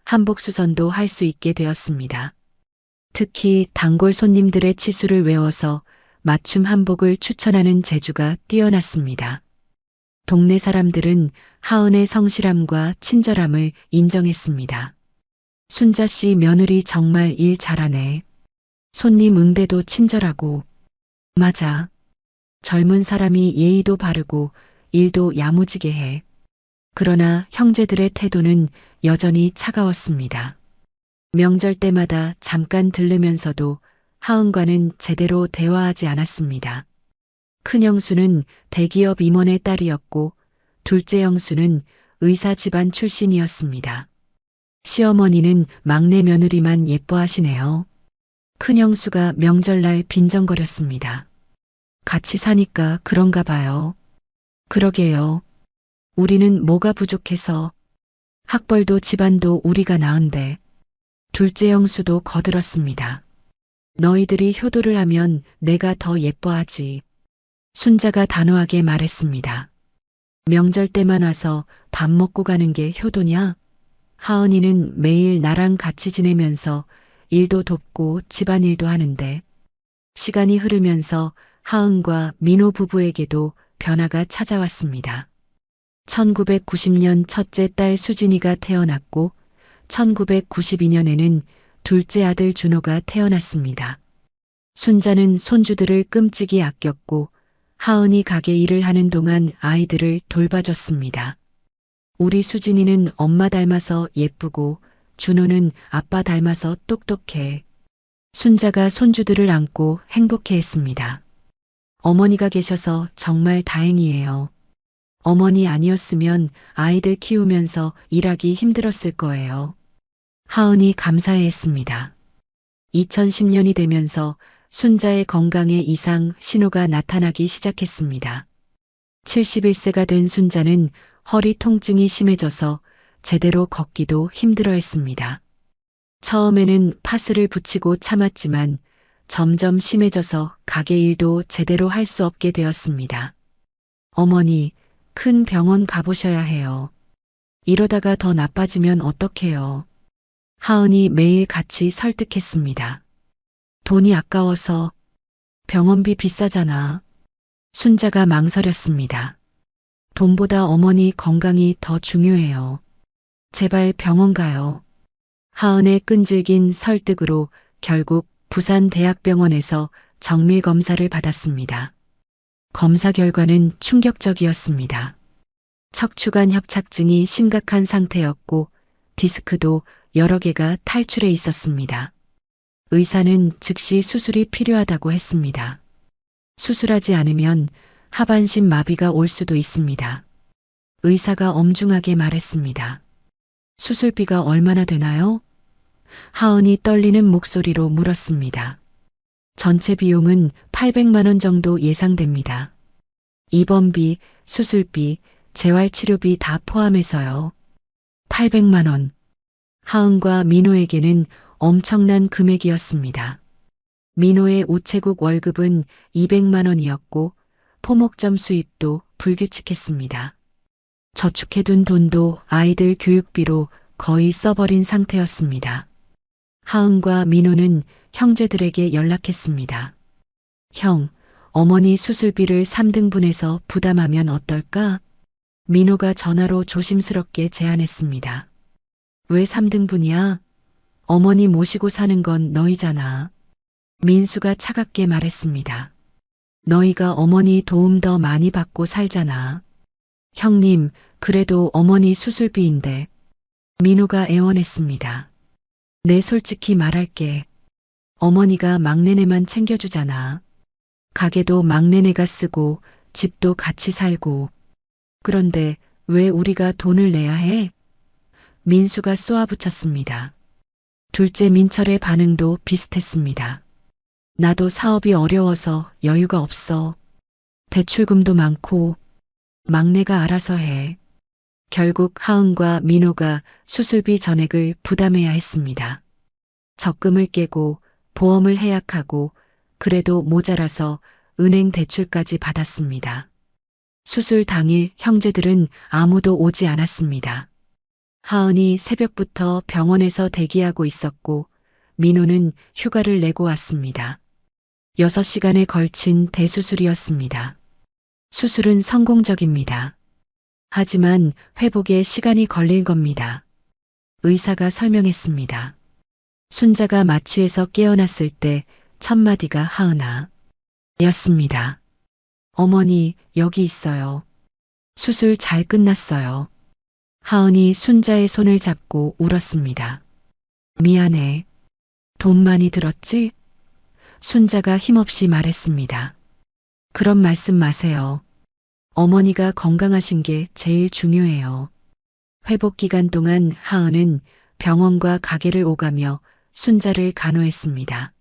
한복 수선도 할 수 있게 되었습니다. 특히 단골 손님들의 치수를 외워서 맞춤 한복을 추천하는 재주가 뛰어났습니다. 동네 사람들은 하은의 성실함과 친절함을 인정했습니다. 순자 씨 며느리 정말 일 잘하네. 손님 응대도 친절하고. 맞아. 젊은 사람이 예의도 바르고 일도 야무지게 해. 그러나 형제들의 태도는 여전히 차가웠습니다. 명절 때마다 잠깐 들르면서도 하은과는 제대로 대화하지 않았습니다. 큰 형수는 대기업 임원의 딸이었고 둘째 형수는 의사 집안 출신이었습니다. 시어머니는 막내 며느리만 예뻐하시네요. 큰 형수가 명절날 빈정거렸습니다. 같이 사니까 그런가 봐요. 그러게요. 우리는 뭐가 부족해서. 학벌도 집안도 우리가 나은데. 둘째 형수도 거들었습니다. 너희들이 효도를 하면 내가 더 예뻐하지. 순자가 단호하게 말했습니다. 명절 때만 와서 밥 먹고 가는 게 효도냐? 하은이는 매일 나랑 같이 지내면서 일도 돕고 집안일도 하는데. 시간이 흐르면서 하은과 민호 부부에게도 변화가 찾아왔습니다. 1990년 첫째 딸 수진이가 태어났고 1992년에는 둘째 아들 준호가 태어났습니다. 순자는 손주들을 끔찍이 아꼈고 하은이 가게 일을 하는 동안 아이들을 돌봐줬습니다. 우리 수진이는 엄마 닮아서 예쁘고 준호는 아빠 닮아서 똑똑해. 순자가 손주들을 안고 행복해했습니다. 어머니가 계셔서 정말 다행이에요. 어머니 아니었으면 아이들 키우면서 일하기 힘들었을 거예요. 하은이 감사해했습니다. 2010년이 되면서 순자의 건강에 이상 신호가 나타나기 시작했습니다. 71세가 된 순자는 허리 통증이 심해져서 제대로 걷기도 힘들어했습니다. 처음에는 파스를 붙이고 참았지만 점점 심해져서 가게 일도 제대로 할 수 없게 되었습니다. 어머니, 큰 병원 가보셔야 해요. 이러다가 더 나빠지면 어떡해요. 하은이 매일 같이 설득했습니다. 돈이 아까워서. 병원비 비싸잖아. 순자가 망설였습니다. 돈보다 어머니 건강이 더 중요해요. 제발 병원 가요. 하은의 끈질긴 설득으로 결국 부산대학병원에서 정밀 검사를 받았습니다. 검사 결과는 충격적이었습니다. 척추관 협착증이 심각한 상태였고 디스크도 여러 개가 탈출해 있었습니다. 의사는 즉시 수술이 필요하다고 했습니다. 수술하지 않으면 하반신 마비가 올 수도 있습니다. 의사가 엄중하게 말했습니다. 수술비가 얼마나 되나요? 하은이 떨리는 목소리로 물었습니다. 전체 비용은 800만 원 정도 예상됩니다. 입원비, 수술비, 재활치료비 다 포함해서요. 800만 원. 하은과 민호에게는 엄청난 금액이었습니다. 민호의 우체국 월급은 200만 원이었고 포목점 수입도 불규칙했습니다. 저축해둔 돈도 아이들 교육비로 거의 써버린 상태였습니다. 하은과 민호는 형제들에게 연락했습니다. 형, 어머니 수술비를 3등분해서 부담하면 어떨까? 민호가 전화로 조심스럽게 제안했습니다. 왜 3등분이야? 어머니 모시고 사는 건 너희잖아. 민수가 차갑게 말했습니다. 너희가 어머니 도움 더 많이 받고 살잖아. 형님, 그래도 어머니 수술비인데. 민호가 애원했습니다. 내 솔직히 말할게. 어머니가 막내네만 챙겨주잖아. 가게도 막내네가 쓰고 집도 같이 살고. 그런데 왜 우리가 돈을 내야 해? 민수가 쏘아붙였습니다. 둘째 민철의 반응도 비슷했습니다. 나도 사업이 어려워서 여유가 없어. 대출금도 많고. 막내가 알아서 해. 결국 하은과 민호가 수술비 전액을 부담해야 했습니다. 적금을 깨고 보험을 해약하고 그래도 모자라서 은행 대출까지 받았습니다. 수술 당일 형제들은 아무도 오지 않았습니다. 하은이 새벽부터 병원에서 대기하고 있었고 민호는 휴가를 내고 왔습니다. 6시간에 걸친 대수술이었습니다. 수술은 성공적입니다. 하지만 회복에 시간이 걸릴 겁니다. 의사가 설명했습니다. 순자가 마취에서 깨어났을 때 첫 마디가 하은아 였습니다. 어머니, 여기 있어요. 수술 잘 끝났어요. 하은이 순자의 손을 잡고 울었습니다. 미안해. 돈 많이 들었지? 순자가 힘없이 말했습니다. 그런 말씀 마세요. 어머니가 건강하신 게 제일 중요해요. 회복 기간 동안 하은은 병원과 가게를 오가며 순자를 간호했습니다.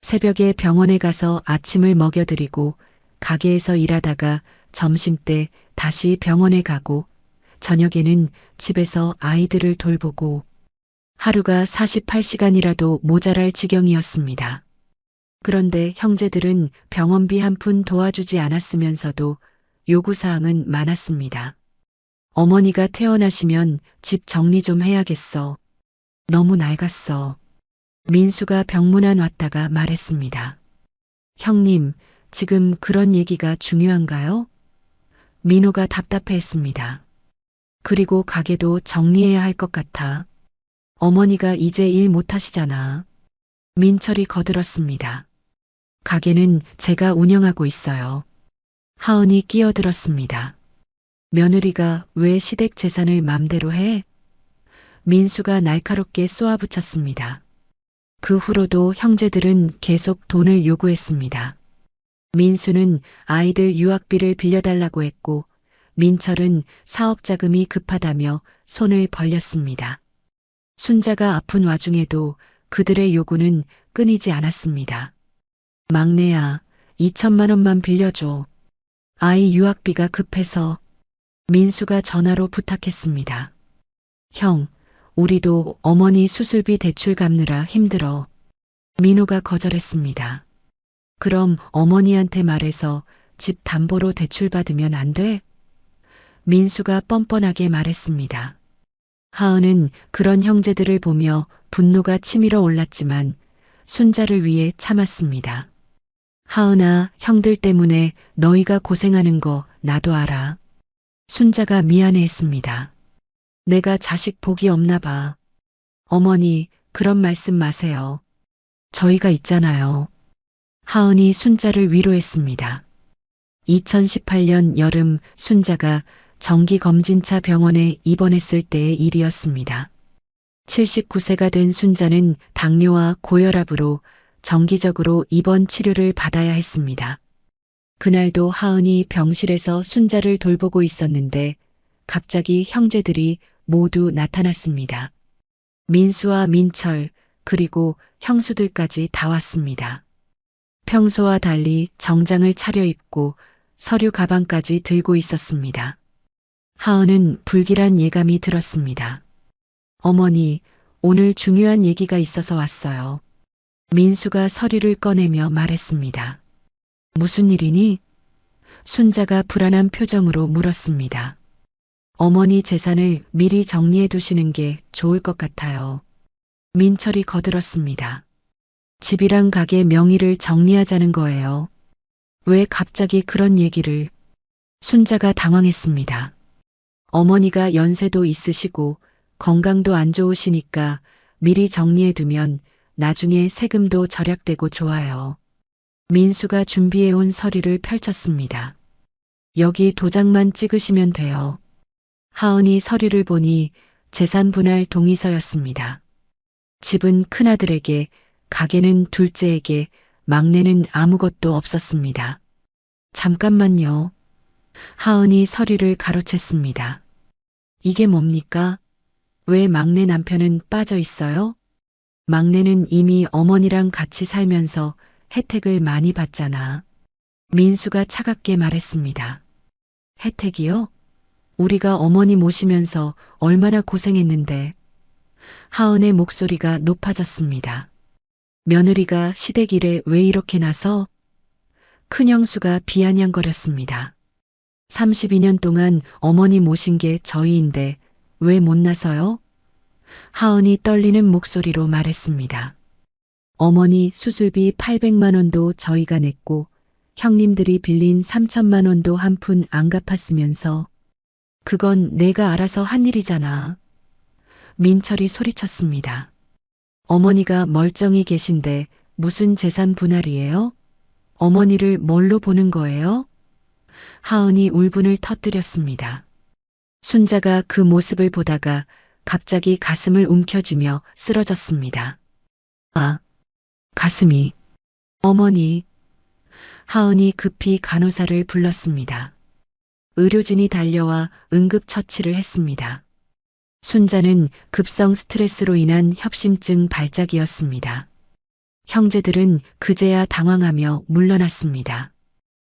새벽에 병원에 가서 아침을 먹여드리고 가게에서 일하다가 점심때 다시 병원에 가고 저녁에는 집에서 아이들을 돌보고 하루가 48시간이라도 모자랄 지경이었습니다. 그런데 형제들은 병원비 한 푼 도와주지 않았으면서도 요구사항은 많았습니다. 어머니가 퇴원하시면 집 정리 좀 해야겠어. 너무 낡았어. 민수가 병문안 왔다가 말했습니다. 형님, 지금 그런 얘기가 중요한가요? 민호가 답답해했습니다. 그리고 가게도 정리해야 할 것 같아. 어머니가 이제 일 못하시잖아. 민철이 거들었습니다. 가게는 제가 운영하고 있어요. 하은이 끼어들었습니다. 며느리가 왜 시댁 재산을 맘대로 해? 민수가 날카롭게 쏘아붙였습니다. 그 후로도 형제들은 계속 돈을 요구했습니다. 민수는 아이들 유학비를 빌려달라고 했고 민철은 사업 자금이 급하다며 손을 벌렸습니다. 순자가 아픈 와중에도 그들의 요구는 끊이지 않았습니다. 막내야, 2천만 원만 빌려줘. 아이 유학비가 급해서. 민수가 전화로 부탁했습니다. 형, 우리도 어머니 수술비 대출 갚느라 힘들어. 민호가 거절했습니다. 그럼 어머니한테 말해서 집 담보로 대출 받으면 안 돼? 민수가 뻔뻔하게 말했습니다. 하은은 그런 형제들을 보며 분노가 치밀어 올랐지만 순자를 위해 참았습니다. 하은아, 형들 때문에 너희가 고생하는 거 나도 알아. 순자가 미안해했습니다. 내가 자식 복이 없나 봐. 어머니, 그런 말씀 마세요. 저희가 있잖아요. 하은이 순자를 위로했습니다. 2018년 여름 순자가 정기검진차 병원에 입원했을 때의 일이었습니다. 79세가 된 순자는 당뇨와 고혈압으로 정기적으로 입원 치료를 받아야 했습니다. 그날도 하은이 병실에서 순자를 돌보고 있었는데 갑자기 형제들이 모두 나타났습니다. 민수와 민철 그리고 형수들까지 다 왔습니다. 평소와 달리 정장을 차려입고 서류 가방까지 들고 있었습니다. 하은은 불길한 예감이 들었습니다. 어머니, 오늘 중요한 얘기가 있어서 왔어요. 민수가 서류를 꺼내며 말했습니다. 무슨 일이니? 순자가 불안한 표정으로 물었습니다. 어머니 재산을 미리 정리해 두시는 게 좋을 것 같아요. 민철이 거들었습니다. 집이랑 가게 명의를 정리하자는 거예요. 왜 갑자기 그런 얘기를? 순자가 당황했습니다. 어머니가 연세도 있으시고 건강도 안 좋으시니까 미리 정리해 두면 나중에 세금도 절약되고 좋아요. 민수가 준비해온 서류를 펼쳤습니다. 여기 도장만 찍으시면 돼요. 하은이 서류를 보니 재산 분할 동의서였습니다. 집은 큰아들에게, 가게는 둘째에게, 막내는 아무것도 없었습니다. 잠깐만요. 하은이 서류를 가로챘습니다. 이게 뭡니까? 왜 막내 남편은 빠져 있어요? 막내는 이미 어머니랑 같이 살면서 혜택을 많이 받잖아. 민수가 차갑게 말했습니다. 혜택이요? 우리가 어머니 모시면서 얼마나 고생했는데. 하은의 목소리가 높아졌습니다. 며느리가 시댁 일에 왜 이렇게 나서? 큰형수가 비아냥거렸습니다. 32년 동안 어머니 모신 게 저희인데 왜 못 나서요? 하은이 떨리는 목소리로 말했습니다. 어머니 수술비 800만 원도 저희가 냈고 형님들이 빌린 3천만 원도 한 푼 안 갚았으면서 그건 내가 알아서 한 일이잖아. 민철이 소리쳤습니다. 어머니가 멀쩡히 계신데 무슨 재산 분할이에요? 어머니를 뭘로 보는 거예요? 하은이 울분을 터뜨렸습니다. 순자가 그 모습을 보다가 갑자기 가슴을 움켜쥐며 쓰러졌습니다. 아, 가슴이. 어머니. 하은이 급히 간호사를 불렀습니다. 의료진이 달려와 응급처치를 했습니다. 순자는 급성 스트레스로 인한 협심증 발작이었습니다. 형제들은 그제야 당황하며 물러났습니다.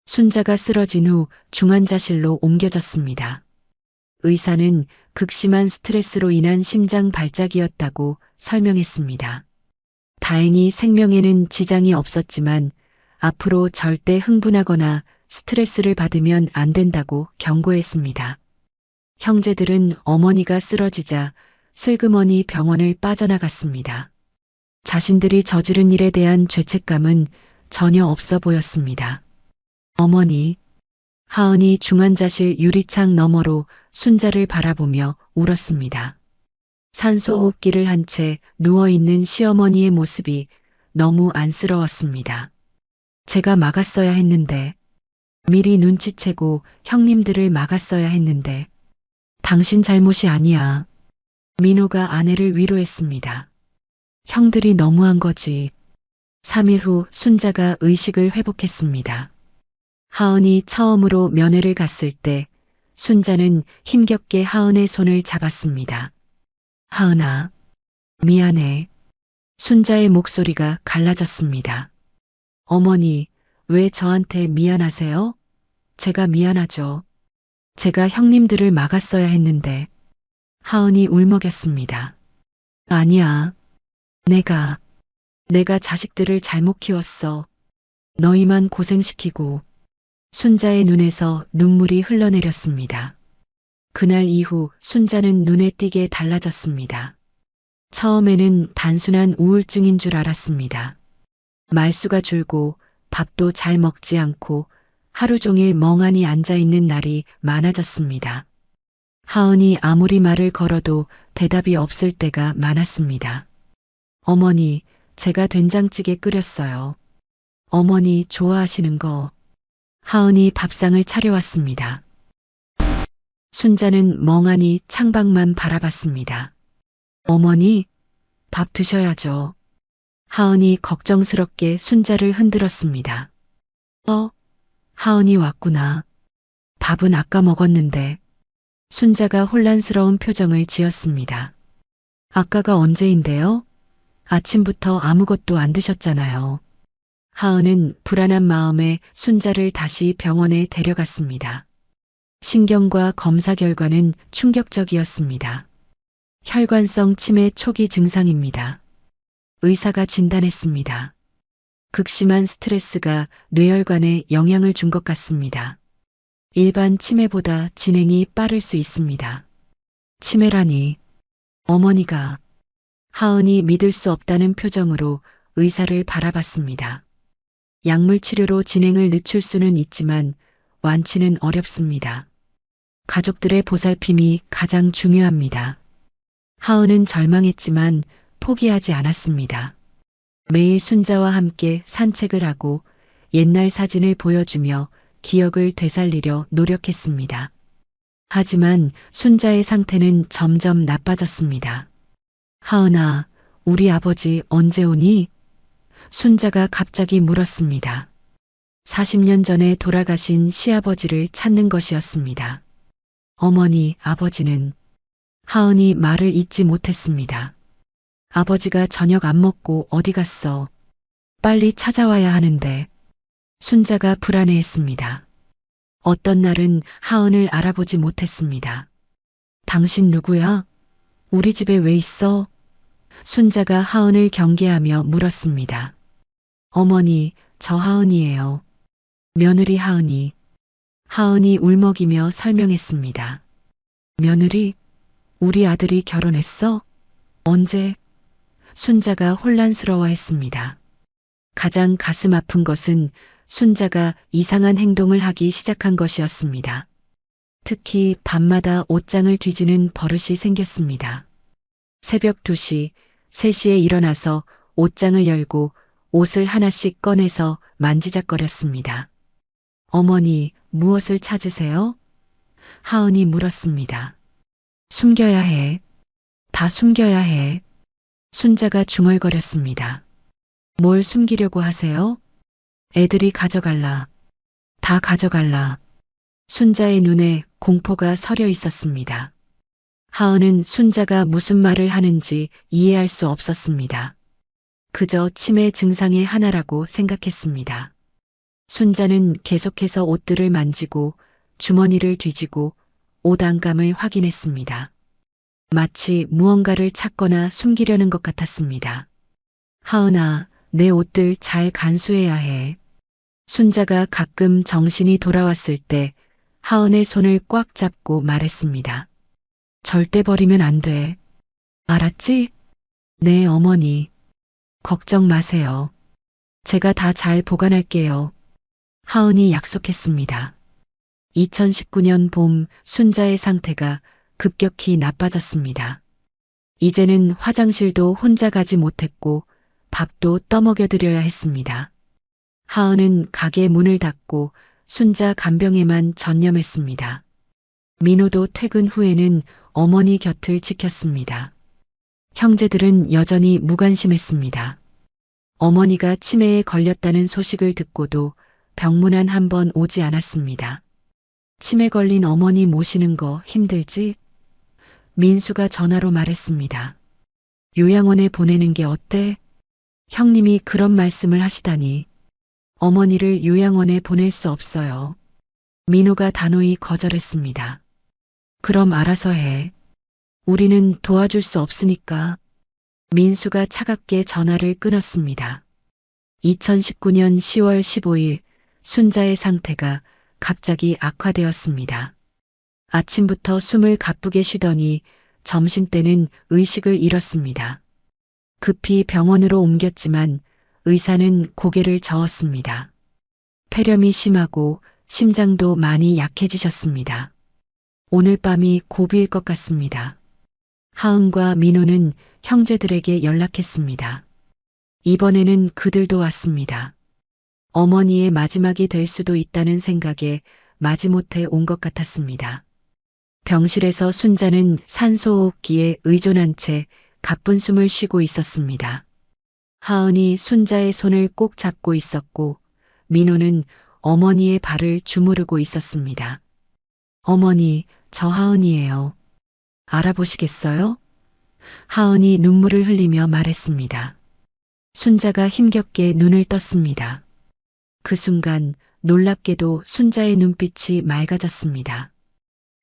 순자가 쓰러진 후 중환자실로 옮겨졌습니다. 의사는 극심한 스트레스로 인한 심장 발작이었다고 설명했습니다. 다행히 생명에는 지장이 없었지만 앞으로 절대 흥분하거나 스트레스를 받으면 안 된다고 경고했습니다. 형제들은 어머니가 쓰러지자 슬그머니 병원을 빠져나갔습니다. 자신들이 저지른 일에 대한 죄책감은 전혀 없어 보였습니다. 어머니. 하은이 중환자실 유리창 너머로 순자를 바라보며 울었습니다. 산소호흡기를 한 채 누워있는 시어머니의 모습이 너무 안쓰러웠습니다. 제가 막았어야 했는데, 미리 눈치채고 형님들을 막았어야 했는데, 당신 잘못이 아니야. 민호가 아내를 위로했습니다. 형들이 너무한 거지. 3일 후 순자가 의식을 회복했습니다. 하은이 처음으로 면회를 갔을 때 순자는 힘겹게 하은의 손을 잡았습니다. 하은아, 미안해. 순자의 목소리가 갈라졌습니다. 어머니, 왜 저한테 미안하세요? 제가 미안하죠. 제가 형님들을 막았어야 했는데. 하은이 울먹였습니다. 아니야. 내가 자식들을 잘못 키웠어. 너희만 고생시키고. 순자의 눈에서 눈물이 흘러내렸습니다. 그날 이후 순자는 눈에 띄게 달라졌습니다. 처음에는 단순한 우울증인 줄 알았습니다. 말수가 줄고 밥도 잘 먹지 않고 하루 종일 멍하니 앉아있는 날이 많아졌습니다. 하은이 아무리 말을 걸어도 대답이 없을 때가 많았습니다. 어머니, 제가 된장찌개 끓였어요. 어머니 좋아하시는 거. 하은이 밥상을 차려왔습니다. 순자는 멍하니 창밖만 바라봤습니다. 어머니, 밥 드셔야죠. 하은이 걱정스럽게 순자를 흔들었습니다. 하은이 왔구나. 밥은 아까 먹었는데. 순자가 혼란스러운 표정을 지었습니다. 아까가 언제인데요? 아침부터 아무것도 안 드셨잖아요. 하은은 불안한 마음에 순자를 다시 병원에 데려갔습니다. 신경과 검사 결과는 충격적이었습니다. 혈관성 치매 초기 증상입니다. 의사가 진단했습니다. 극심한 스트레스가 뇌혈관에 영향을 준 것 같습니다. 일반 치매보다 진행이 빠를 수 있습니다. 치매라니. 어머니가. 하은이 믿을 수 없다는 표정으로 의사를 바라봤습니다. 약물 치료로 진행을 늦출 수는 있지만 완치는 어렵습니다. 가족들의 보살핌이 가장 중요합니다. 하은은 절망했지만 포기하지 않았습니다. 매일 순자와 함께 산책을 하고 옛날 사진을 보여주며 기억을 되살리려 노력했습니다. 하지만 순자의 상태는 점점 나빠졌습니다. 하은아, 우리 아버지 언제 오니? 순자가 갑자기 물었습니다. 40년 전에 돌아가신 시아버지를 찾는 것이었습니다. 어머니, 아버지는. 하은이 말을 잇지 못했습니다. 아버지가 저녁 안 먹고 어디 갔어? 빨리 찾아와야 하는데. 순자가 불안해했습니다. 어떤 날은 하은을 알아보지 못했습니다. 당신 누구야? 우리 집에 왜 있어? 순자가 하은을 경계하며 물었습니다. 어머니, 저 하은이에요. 며느리 하은이. 하은이 울먹이며 설명했습니다. 며느리? 우리 아들이 결혼했어? 언제? 순자가 혼란스러워했습니다. 가장 가슴 아픈 것은 순자가 이상한 행동을 하기 시작한 것이었습니다. 특히 밤마다 옷장을 뒤지는 버릇이 생겼습니다. 새벽 2시, 3시에 일어나서 옷장을 열고 옷을 하나씩 꺼내서 만지작거렸습니다. 어머니, 무엇을 찾으세요? 하은이 물었습니다. 숨겨야 해. 다 숨겨야 해. 순자가 중얼거렸습니다. 뭘 숨기려고 하세요? 애들이 가져갈라. 다 가져갈라. 순자의 눈에 공포가 서려 있었습니다. 하은은 순자가 무슨 말을 하는지 이해할 수 없었습니다. 그저 치매 증상의 하나라고 생각했습니다. 순자는 계속해서 옷들을 만지고 주머니를 뒤지고 옷 안감을 확인했습니다. 마치 무언가를 찾거나 숨기려는 것 같았습니다. 하은아, 내 옷들 잘 간수해야 해. 순자가 가끔 정신이 돌아왔을 때 하은의 손을 꽉 잡고 말했습니다. 절대 버리면 안 돼. 알았지? 네, 어머니. 걱정 마세요. 제가 다 잘 보관할게요. 하은이 약속했습니다. 2019년 봄 순자의 상태가 급격히 나빠졌습니다. 이제는 화장실도 혼자 가지 못했고 밥도 떠먹여 드려야 했습니다. 하은은 가게 문을 닫고 순자 간병에만 전념했습니다. 민호도 퇴근 후에는 어머니 곁을 지켰습니다. 형제들은 여전히 무관심했습니다. 어머니가 치매에 걸렸다는 소식을 듣고도 병문안 한 번 오지 않았습니다. 치매 걸린 어머니 모시는 거 힘들지? 민수가 전화로 말했습니다. 요양원에 보내는 게 어때? 형님이 그런 말씀을 하시다니. 어머니를 요양원에 보낼 수 없어요. 민호가 단호히 거절했습니다. 그럼 알아서 해. 우리는 도와줄 수 없으니까. 민수가 차갑게 전화를 끊었습니다. 2019년 10월 15일 순자의 상태가 갑자기 악화되었습니다. 아침부터 숨을 가쁘게 쉬더니 점심때는 의식을 잃었습니다. 급히 병원으로 옮겼지만 의사는 고개를 저었습니다. 폐렴이 심하고 심장도 많이 약해지셨습니다. 오늘 밤이 고비일 것 같습니다. 하은과 민호는 형제들에게 연락했습니다. 이번에는 그들도 왔습니다. 어머니의 마지막이 될 수도 있다는 생각에 마지못해 온 것 같았습니다. 병실에서 순자는 산소호흡기에 의존한 채 가쁜 숨을 쉬고 있었습니다. 하은이 순자의 손을 꼭 잡고 있었고 민호는 어머니의 발을 주무르고 있었습니다. 어머니, 저 하은이에요. 알아보시겠어요? 하은이 눈물을 흘리며 말했습니다. 순자가 힘겹게 눈을 떴습니다. 그 순간 놀랍게도 순자의 눈빛이 맑아졌습니다.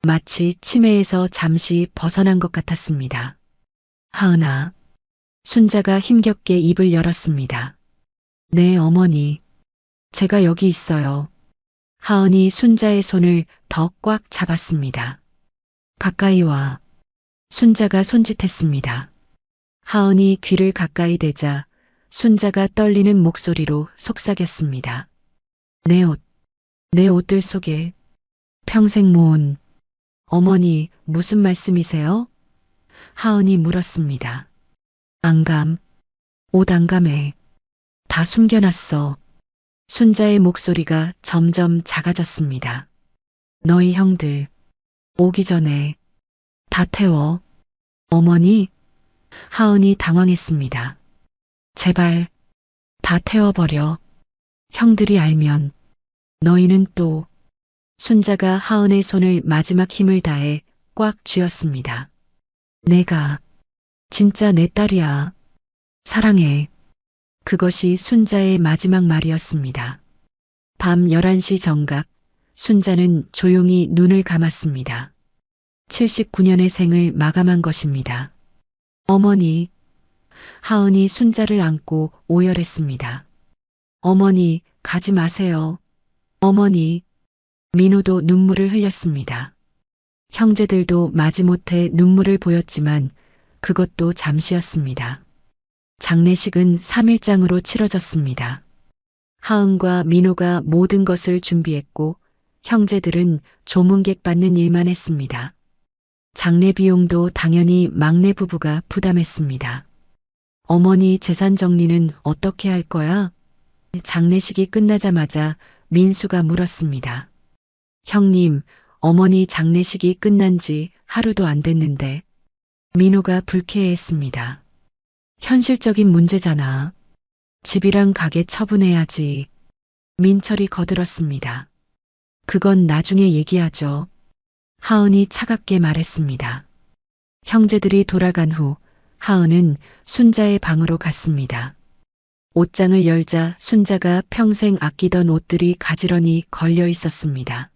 마치 치매에서 잠시 벗어난 것 같았습니다. 하은아. 순자가 힘겹게 입을 열었습니다. 네, 어머니. 제가 여기 있어요. 하은이 순자의 손을 더 꽉 잡았습니다. 가까이 와. 순자가 손짓했습니다. 하은이 귀를 가까이 대자 순자가 떨리는 목소리로 속삭였습니다. 내 옷들 속에 평생 모은. 어머니, 무슨 말씀이세요? 하은이 물었습니다. 안감, 옷 안감에 다 숨겨놨어. 순자의 목소리가 점점 작아졌습니다. 너희 형들 오기 전에 다 태워. 어머니? 하은이 당황했습니다. 제발 다 태워버려. 형들이 알면 너희는 또. 순자가 하은의 손을 마지막 힘을 다해 꽉 쥐었습니다. 내가 진짜 내 딸이야. 사랑해. 그것이 순자의 마지막 말이었습니다. 밤 11시 정각, 순자는 조용히 눈을 감았습니다. 79년의 생을 마감한 것입니다. 어머니. 하은이 순자를 안고 오열했습니다. 어머니, 가지 마세요. 어머니. 민호도 눈물을 흘렸습니다. 형제들도 마지못해 눈물을 보였지만 그것도 잠시였습니다. 장례식은 3일장으로 치러졌습니다. 하은과 민호가 모든 것을 준비했고 형제들은 조문객 받는 일만 했습니다. 장례 비용도 당연히 막내 부부가 부담했습니다. 어머니 재산 정리는 어떻게 할 거야? 장례식이 끝나자마자 민수가 물었습니다. 형님, 어머니 장례식이 끝난 지 하루도 안 됐는데. 민호가 불쾌해했습니다. 현실적인 문제잖아. 집이랑 가게 처분해야지. 민철이 거들었습니다. 그건 나중에 얘기하죠. 하은이 차갑게 말했습니다. 형제들이 돌아간 후 하은은 순자의 방으로 갔습니다. 옷장을 열자 순자가 평생 아끼던 옷들이 가지런히 걸려 있었습니다.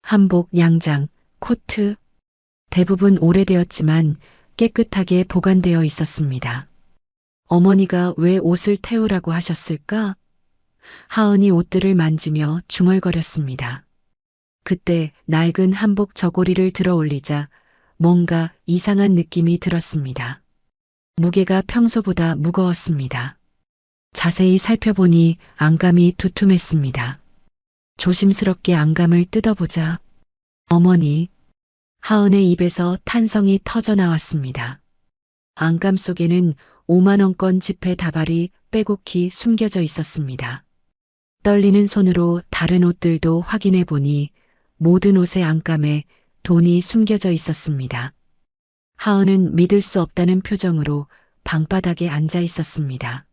한복, 양장, 코트. 대부분 오래되었지만 깨끗하게 보관되어 있었습니다. 어머니가 왜 옷을 태우라고 하셨을까? 하은이 옷들을 만지며 중얼거렸습니다. 그때 낡은 한복 저고리를 들어 올리자 뭔가 이상한 느낌이 들었습니다. 무게가 평소보다 무거웠습니다. 자세히 살펴보니 안감이 두툼했습니다. 조심스럽게 안감을 뜯어보자 어머니, 하은의 입에서 탄성이 터져 나왔습니다. 안감 속에는 5만원권 지폐 다발이 빼곡히 숨겨져 있었습니다. 떨리는 손으로 다른 옷들도 확인해 보니 모든 옷의 안감에 돈이 숨겨져 있었습니다. 하은은 믿을 수 없다는 표정으로 방바닥에 앉아 있었습니다.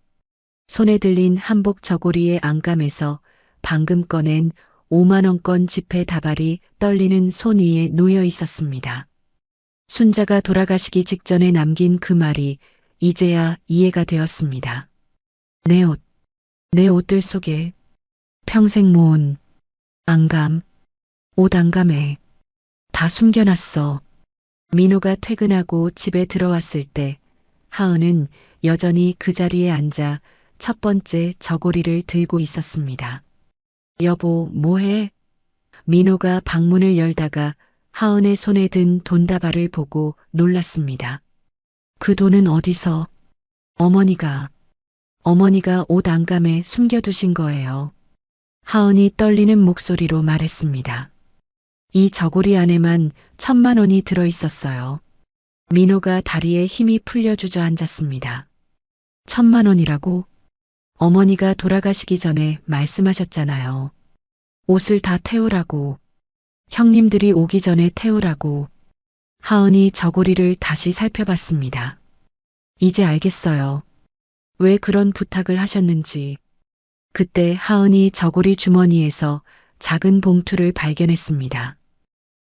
손에 들린 한복 저고리의 안감에서 방금 꺼낸 5만원권 지폐 다발이 떨리는 손 위에 놓여 있었습니다. 순자가 돌아가시기 직전에 남긴 그 말이 이제야 이해가 되었습니다. 내 옷, 내 옷들 속에 평생 모은 안감, 옷 안감에 다 숨겨놨어. 민호가 퇴근하고 집에 들어왔을 때 하은은 여전히 그 자리에 앉아 첫 번째 저고리를 들고 있었습니다. 여보, 뭐해? 민호가 방문을 열다가 하은의 손에 든 돈다발을 보고 놀랐습니다. 그 돈은 어디서? 어머니가 옷 안감에 숨겨두신 거예요. 하은이 떨리는 목소리로 말했습니다. 이 저고리 안에만 1,000만 원이 들어 있었어요. 민호가 다리에 힘이 풀려 주저앉았습니다. 1,000만 원이라고? 어머니가 돌아가시기 전에 말씀하셨잖아요. 옷을 다 태우라고. 형님들이 오기 전에 태우라고. 하은이 저고리를 다시 살펴봤습니다. 이제 알겠어요. 왜 그런 부탁을 하셨는지. 그때 하은이 저고리 주머니에서 작은 봉투를 발견했습니다.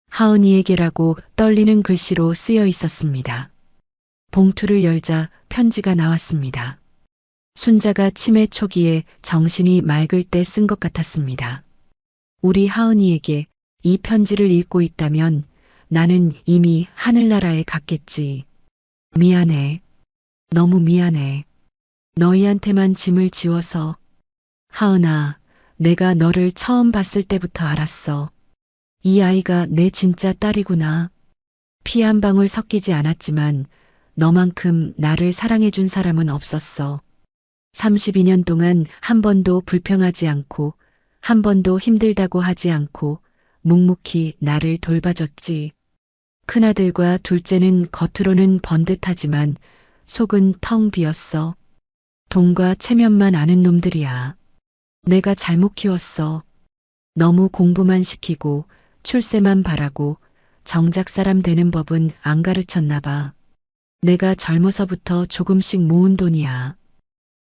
하은이에게라고 떨리는 글씨로 쓰여 있었습니다. 봉투를 열자 편지가 나왔습니다. 순자가 치매 초기에 정신이 맑을 때 쓴 것 같았습니다. 우리 하은이에게 이 편지를 읽고 있다면 나는 이미 하늘나라에 갔겠지. 미안해. 너무 미안해. 너희한테만 짐을 지워서. 하은아, 내가 너를 처음 봤을 때부터 알았어. 이 아이가 내 진짜 딸이구나. 피 한 방울 섞이지 않았지만 너만큼 나를 사랑해준 사람은 없었어. 32년 동안 한 번도 불평하지 않고 한 번도 힘들다고 하지 않고 묵묵히 나를 돌봐줬지. 큰아들과 둘째는 겉으로는 번듯하지만 속은 텅 비었어. 돈과 체면만 아는 놈들이야. 내가 잘못 키웠어. 너무 공부만 시키고 출세만 바라고 정작 사람 되는 법은 안 가르쳤나 봐. 내가 젊어서부터 조금씩 모은 돈이야.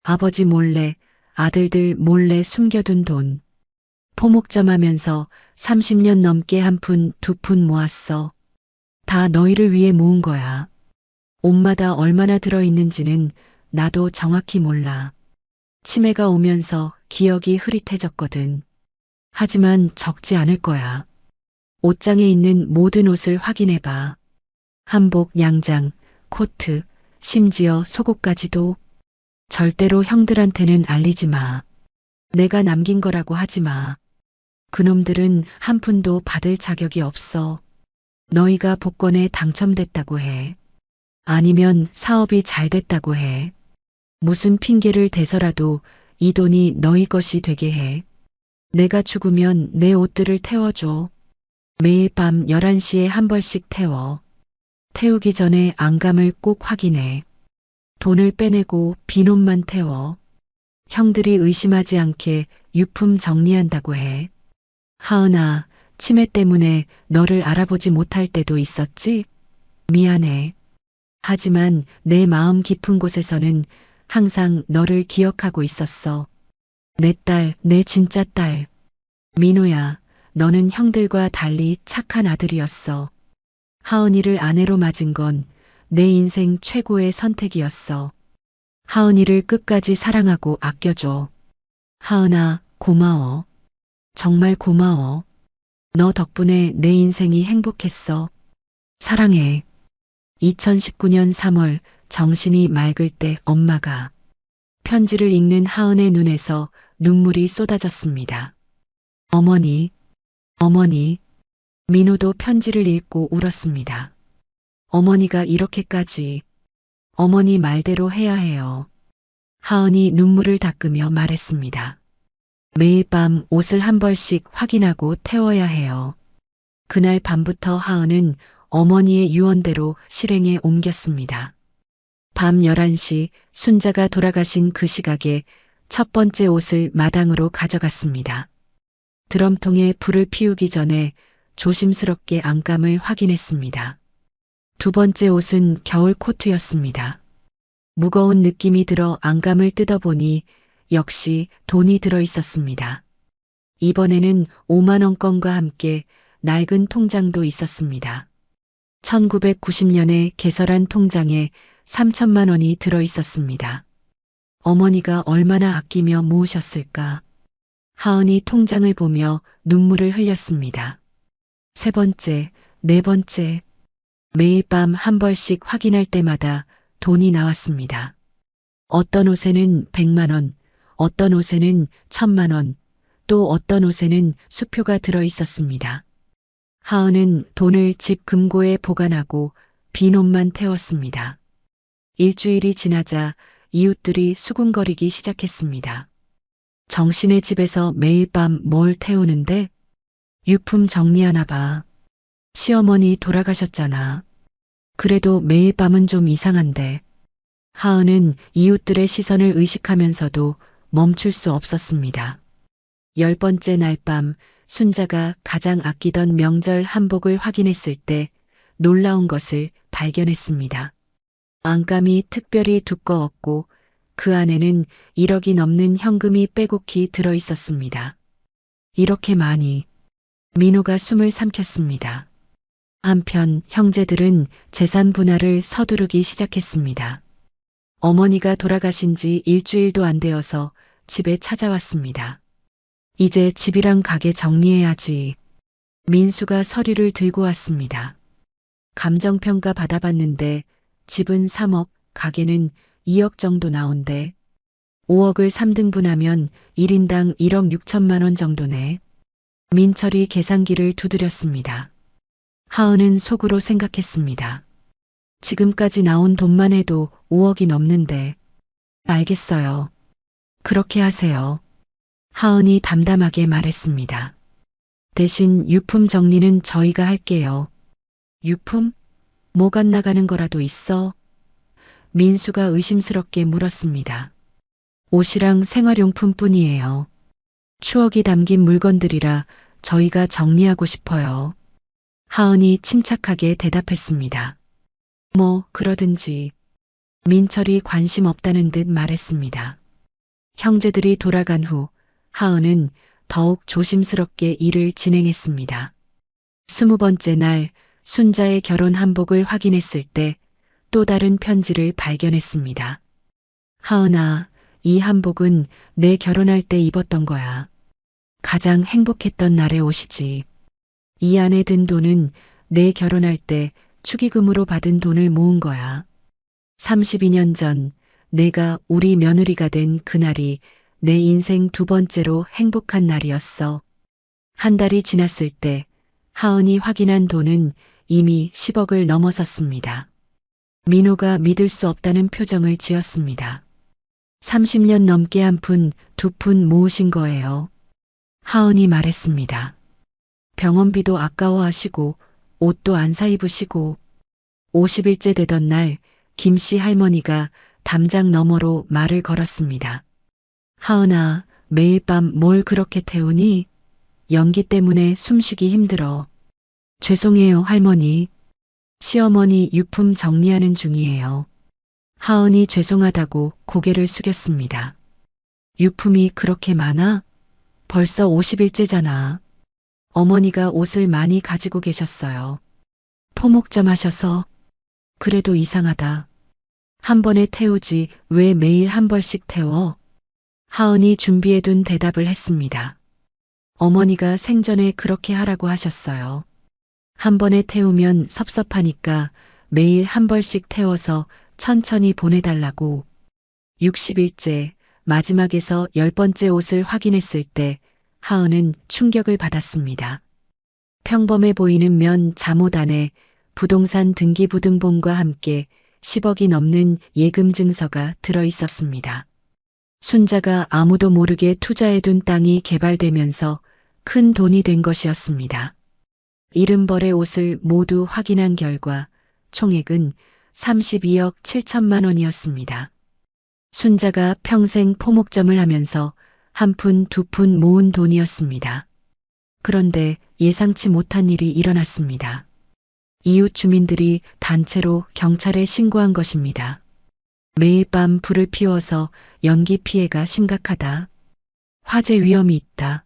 아버지 몰래, 아들들 몰래 숨겨둔 돈. 포목점 하면서 30년 넘게 한 푼, 두 푼 모았어. 다 너희를 위해 모은 거야. 옷마다 얼마나 들어있는지는 나도 정확히 몰라. 치매가 오면서 기억이 흐릿해졌거든. 하지만 적지 않을 거야. 옷장에 있는 모든 옷을 확인해봐. 한복, 양장, 코트, 심지어 속옷까지도. 절대로 형들한테는 알리지 마. 내가 남긴 거라고 하지 마. 그놈들은 한 푼도 받을 자격이 없어. 너희가 복권에 당첨됐다고 해. 아니면 사업이 잘 됐다고 해. 무슨 핑계를 대서라도 이 돈이 너희 것이 되게 해. 내가 죽으면 내 옷들을 태워줘. 매일 밤 11시에 한 벌씩 태워. 태우기 전에 안감을 꼭 확인해. 돈을 빼내고 빈옷만 태워. 형들이 의심하지 않게 유품 정리한다고 해. 하은아, 치매 때문에 너를 알아보지 못할 때도 있었지? 미안해. 하지만 내 마음 깊은 곳에서는 항상 너를 기억하고 있었어. 내 딸, 내 진짜 딸. 민호야, 너는 형들과 달리 착한 아들이었어. 하은이를 아내로 맞은 건 내 인생 최고의 선택이었어. 하은이를 끝까지 사랑하고 아껴줘. 하은아, 고마워. 정말 고마워. 너 덕분에 내 인생이 행복했어. 사랑해. 2019년 3월 정신이 맑을 때 엄마가 편지를 읽는 하은의 눈에서 눈물이 쏟아졌습니다. 어머니, 어머니. 민호도 편지를 읽고 울었습니다. 어머니가 이렇게까지 어머니 말대로 해야 해요. 하은이 눈물을 닦으며 말했습니다. 매일 밤 옷을 한 벌씩 확인하고 태워야 해요. 그날 밤부터 하은은 어머니의 유언대로 실행에 옮겼습니다. 밤 11시 순자가 돌아가신 그 시각에 첫 번째 옷을 마당으로 가져갔습니다. 드럼통에 불을 피우기 전에 조심스럽게 안감을 확인했습니다. 두 번째 옷은 겨울 코트였습니다. 무거운 느낌이 들어 안감을 뜯어보니 역시 돈이 들어 있었습니다. 이번에는 5만 원권과 함께 낡은 통장도 있었습니다. 1990년에 개설한 통장에 3천만 원이 들어 있었습니다. 어머니가 얼마나 아끼며 모으셨을까? 하은이 통장을 보며 눈물을 흘렸습니다. 세 번째, 네 번째. 매일 밤 한 벌씩 확인할 때마다 돈이 나왔습니다. 어떤 옷에는 100만 원, 어떤 옷에는 1000만 원, 또 어떤 옷에는 수표가 들어 있었습니다. 하은은 돈을 집 금고에 보관하고 빈 옷만 태웠습니다. 일주일이 지나자 이웃들이 수군거리기 시작했습니다. 정신의 집에서 매일 밤 뭘 태우는데? 유품 정리하나 봐. 시어머니 돌아가셨잖아. 그래도 매일 밤은 좀 이상한데. 하은은 이웃들의 시선을 의식하면서도 멈출 수 없었습니다. 10번째 날 밤 순자가 가장 아끼던 명절 한복을 확인했을 때 놀라운 것을 발견했습니다. 안감이 특별히 두꺼웠고 그 안에는 1억이 넘는 현금이 빼곡히 들어 있었습니다. 이렇게 많이. 민호가 숨을 삼켰습니다. 한편 형제들은 재산 분할을 서두르기 시작했습니다. 어머니가 돌아가신 지 일주일도 안 되어서 집에 찾아왔습니다. 이제 집이랑 가게 정리해야지. 민수가 서류를 들고 왔습니다. 감정평가 받아봤는데 집은 3억, 가게는 2억 정도 나온대. 5억을 3등분하면 1인당 1억 6천만 원 정도네. 민철이 계산기를 두드렸습니다. 하은은 속으로 생각했습니다. 지금까지 나온 돈만 해도 5억이 넘는데. 알겠어요. 그렇게 하세요. 하은이 담담하게 말했습니다. 대신 유품 정리는 저희가 할게요. 유품? 뭐가 나가는 거라도 있어? 민수가 의심스럽게 물었습니다. 옷이랑 생활용품 뿐이에요. 추억이 담긴 물건들이라 저희가 정리하고 싶어요. 하은이 침착하게 대답했습니다. 뭐 그러든지. 민철이 관심 없다는 듯 말했습니다. 형제들이 돌아간 후 하은은 더욱 조심스럽게 일을 진행했습니다. 20번째 날 순자의 결혼 한복을 확인했을 때 또 다른 편지를 발견했습니다. 하은아, 이 한복은 내 결혼할 때 입었던 거야. 가장 행복했던 날의 옷이지. 이 안에 든 돈은 내 결혼할 때 축의금으로 받은 돈을 모은 거야. 32년 전 내가 우리 며느리가 된 그날이 내 인생 두 번째로 행복한 날이었어. 한 달이 지났을 때 하은이 확인한 돈은 이미 10억을 넘어섰습니다. 민호가 믿을 수 없다는 표정을 지었습니다. 30년 넘게 한 푼, 두 푼 모으신 거예요. 하은이 말했습니다. 병원비도 아까워하시고 옷도 안 사 입으시고 50일째 되던 날 김씨 할머니가 담장 너머로 말을 걸었습니다. 하은아, 매일 밤 뭘 그렇게 태우니? 연기 때문에 숨쉬기 힘들어. 죄송해요, 할머니. 시어머니 유품 정리하는 중이에요. 하은이 죄송하다고 고개를 숙였습니다. 유품이 그렇게 많아? 벌써 50일째잖아. 어머니가 옷을 많이 가지고 계셨어요. 포목점 하셔서. 그래도 이상하다. 한 번에 태우지 왜 매일 한 벌씩 태워? 하은이 준비해둔 대답을 했습니다. 어머니가 생전에 그렇게 하라고 하셨어요. 한 번에 태우면 섭섭하니까 매일 한 벌씩 태워서 천천히 보내달라고. 60일째 마지막에서 10번째 옷을 확인했을 때 하은은 충격을 받았습니다. 평범해 보이는 면 잠옷 안에 부동산 등기부등본과 함께 10억이 넘는 예금 증서가 들어 있었습니다. 순자가 아무도 모르게 투자해둔 땅이 개발되면서 큰 돈이 된 것이었습니다. 70벌의 옷을 모두 확인한 결과 총액은 32억 7천만 원이었습니다. 순자가 평생 포목점을 하면서 한 푼, 두 푼 모은 돈이었습니다. 그런데 예상치 못한 일이 일어났습니다. 이웃 주민들이 단체로 경찰에 신고한 것입니다. 매일 밤 불을 피워서 연기 피해가 심각하다. 화재 위험이 있다.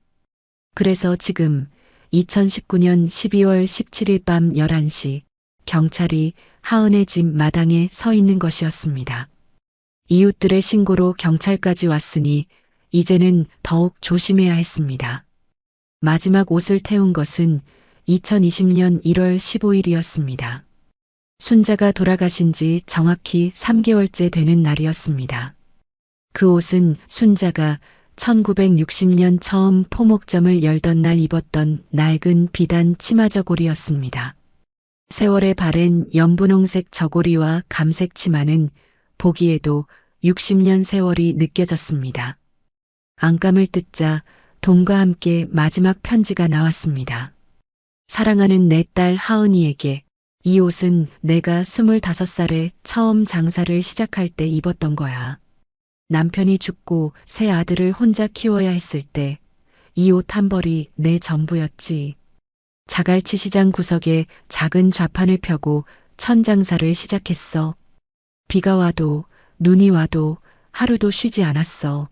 그래서 지금 2019년 12월 17일 밤 11시 경찰이 하은의 집 마당에 서 있는 것이었습니다. 이웃들의 신고로 경찰까지 왔으니 이제는 더욱 조심해야 했습니다. 마지막 옷을 태운 것은 2020년 1월 15일이었습니다. 순자가 돌아가신 지 정확히 3개월째 되는 날이었습니다. 그 옷은 순자가 1960년 처음 포목점을 열던 날 입었던 낡은 비단 치마 저고리였습니다. 세월에 바랜 연분홍색 저고리와 감색 치마는 보기에도 60년 세월이 느껴졌습니다. 안감을 뜯자 돈과 함께 마지막 편지가 나왔습니다. 사랑하는 내 딸 하은이에게 이 옷은 내가 25살에 처음 장사를 시작할 때 입었던 거야. 남편이 죽고 새 아들을 혼자 키워야 했을 때 이 옷 한 벌이 내 전부였지. 자갈치 시장 구석에 작은 좌판을 펴고 천장사를 시작했어. 비가 와도 눈이 와도 하루도 쉬지 않았어.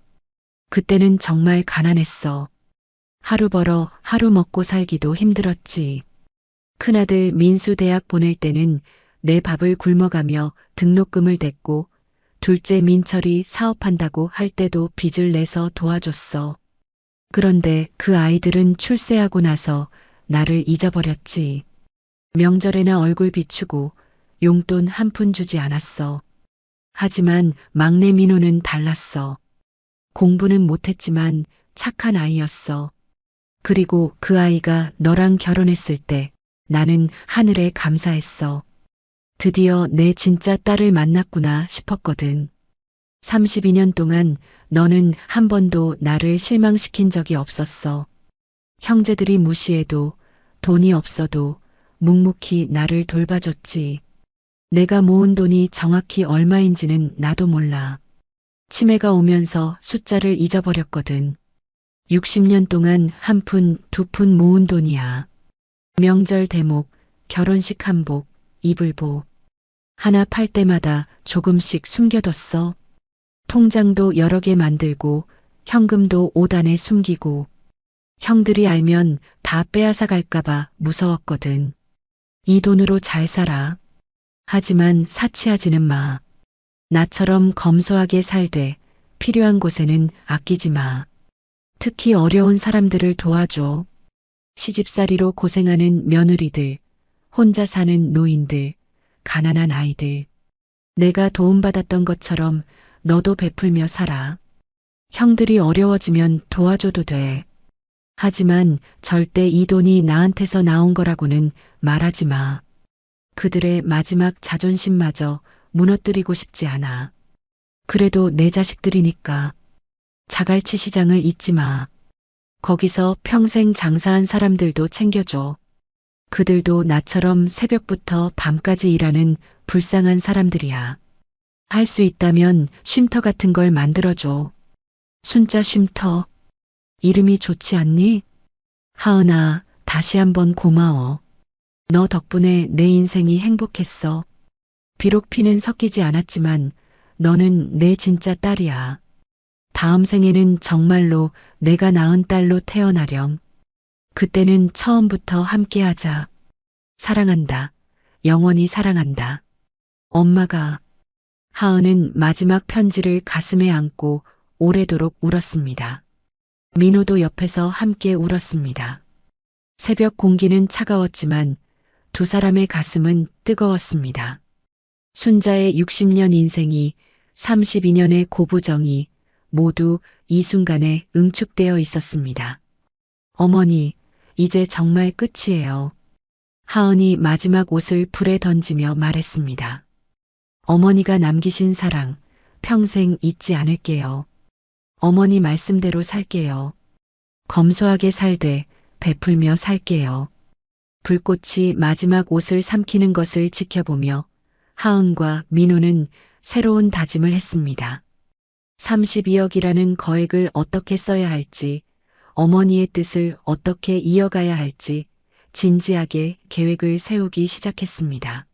그때는 정말 가난했어. 하루 벌어 하루 먹고 살기도 힘들었지. 큰아들 민수 대학 보낼 때는 내 밥을 굶어가며 등록금을 댔고 둘째 민철이 사업한다고 할 때도 빚을 내서 도와줬어. 그런데 그 아이들은 출세하고 나서 나를 잊어버렸지. 명절에나 얼굴 비추고 용돈 한 푼 주지 않았어. 하지만 막내 민호는 달랐어. 공부는 못했지만 착한 아이였어. 그리고 그 아이가 너랑 결혼했을 때 나는 하늘에 감사했어. 드디어 내 진짜 딸을 만났구나 싶었거든. 32년 동안 너는 한 번도 나를 실망시킨 적이 없었어. 형제들이 무시해도 돈이 없어도 묵묵히 나를 돌봐줬지. 내가 모은 돈이 정확히 얼마인지는 나도 몰라. 치매가 오면서 숫자를 잊어버렸거든. 60년 동안 한 푼, 두 푼 모은 돈이야. 명절 대목, 결혼식 한복, 이불복. 하나 팔 때마다 조금씩 숨겨뒀어. 통장도 여러 개 만들고 현금도 옷 안에 숨기고 형들이 알면 다 빼앗아 갈까봐 무서웠거든. 이 돈으로 잘 살아. 하지만 사치하지는 마. 나처럼 검소하게 살되 필요한 곳에는 아끼지 마. 특히 어려운 사람들을 도와줘. 시집살이로 고생하는 며느리들, 혼자 사는 노인들, 가난한 아이들. 내가 도움받았던 것처럼 너도 베풀며 살아. 형들이 어려워지면 도와줘도 돼. 하지만 절대 이 돈이 나한테서 나온 거라고는 말하지 마. 그들의 마지막 자존심마저 무너뜨리고 싶지 않아. 그래도 내 자식들이니까. 자갈치 시장을 잊지 마. 거기서 평생 장사한 사람들도 챙겨줘. 그들도 나처럼 새벽부터 밤까지 일하는 불쌍한 사람들이야. 할 수 있다면 쉼터 같은 걸 만들어줘. 순자 쉼터. 이름이 좋지 않니? 하은아, 다시 한번 고마워. 너 덕분에 내 인생이 행복했어. 비록 피는 섞이지 않았지만 너는 내 진짜 딸이야. 다음 생에는 정말로 내가 낳은 딸로 태어나렴. 그때는 처음부터 함께하자. 사랑한다. 영원히 사랑한다. 엄마가. 하은은 마지막 편지를 가슴에 안고 오래도록 울었습니다. 민호도 옆에서 함께 울었습니다. 새벽 공기는 차가웠지만 두 사람의 가슴은 뜨거웠습니다. 순자의 60년 인생이 32년의 고부정이 모두 이 순간에 응축되어 있었습니다. 어머니, 이제 정말 끝이에요. 하은이 마지막 옷을 불에 던지며 말했습니다. 어머니가 남기신 사랑 평생 잊지 않을게요. 어머니 말씀대로 살게요. 검소하게 살되 베풀며 살게요. 불꽃이 마지막 옷을 삼키는 것을 지켜보며 하은과 민호는 새로운 다짐을 했습니다. 32억이라는 거액을 어떻게 써야 할지, 어머니의 뜻을 어떻게 이어가야 할지 진지하게 계획을 세우기 시작했습니다.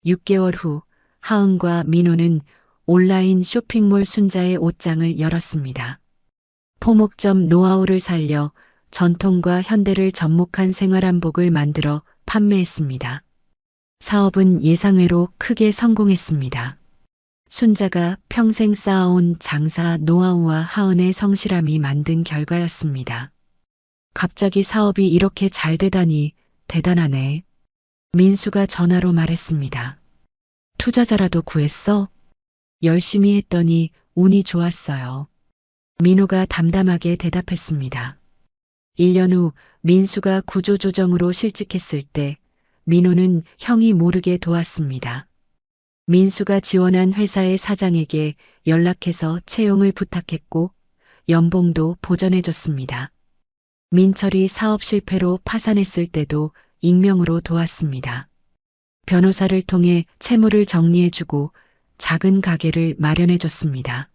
6개월 후 하은과 민호는 온라인 쇼핑몰 순자의 옷장을 열었습니다. 포목점 노하우를 살려 전통과 현대를 접목한 생활한복을 만들어 판매했습니다. 사업은 예상외로 크게 성공했습니다. 순자가 평생 쌓아온 장사 노하우와 하은의 성실함이 만든 결과였습니다. 갑자기 사업이 이렇게 잘 되다니 대단하네. 민수가 전화로 말했습니다. 투자자라도 구했어? 열심히 했더니 운이 좋았어요. 민호가 담담하게 대답했습니다. 1년 후 민수가 구조조정으로 실직했을 때 민호는 형이 모르게 도왔습니다. 민수가 지원한 회사의 사장에게 연락해서 채용을 부탁했고 연봉도 보전해줬습니다. 민철이 사업 실패로 파산했을 때도 익명으로 도왔습니다. 변호사를 통해 채무를 정리해주고 작은 가게를 마련해줬습니다.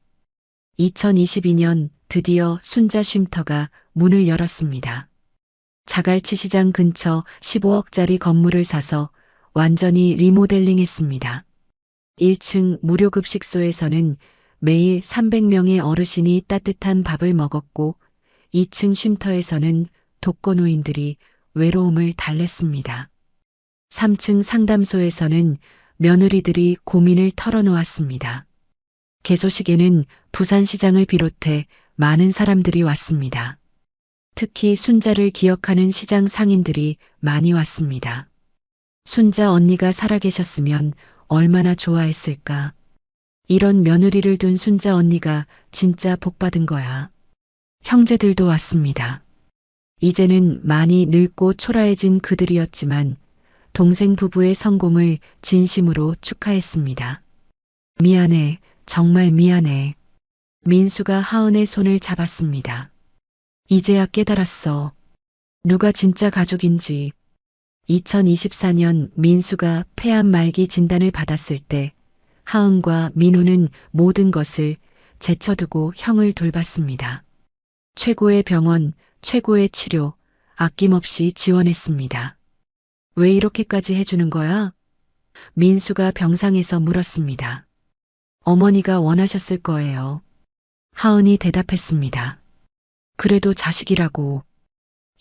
2022년 드디어 순자 쉼터가 문을 열었습니다. 자갈치 시장 근처 15억짜리 건물을 사서 완전히 리모델링했습니다. 1층 무료급식소에서는 매일 300명의 어르신이 따뜻한 밥을 먹었고 2층 쉼터에서는 독거노인들이 외로움을 달랬습니다. 3층 상담소에서는 며느리들이 고민을 털어놓았습니다. 개소식에는 부산시장을 비롯해 많은 사람들이 왔습니다. 특히 순자를 기억하는 시장 상인들이 많이 왔습니다. 순자 언니가 살아계셨으면 얼마나 좋아했을까. 이런 며느리를 둔 순자 언니가 진짜 복받은 거야. 형제들도 왔습니다. 이제는 많이 늙고 초라해진 그들이었지만 동생 부부의 성공을 진심으로 축하했습니다. 미안해, 정말 미안해. 민수가 하은의 손을 잡았습니다. 이제야 깨달았어. 누가 진짜 가족인지. 2024년 민수가 폐암 말기 진단을 받았을 때 하은과 민호는 모든 것을 제쳐두고 형을 돌봤습니다. 최고의 병원, 최고의 치료, 아낌없이 지원했습니다. 왜 이렇게까지 해주는 거야? 민수가 병상에서 물었습니다. 어머니가 원하셨을 거예요. 하은이 대답했습니다. 그래도 자식이라고.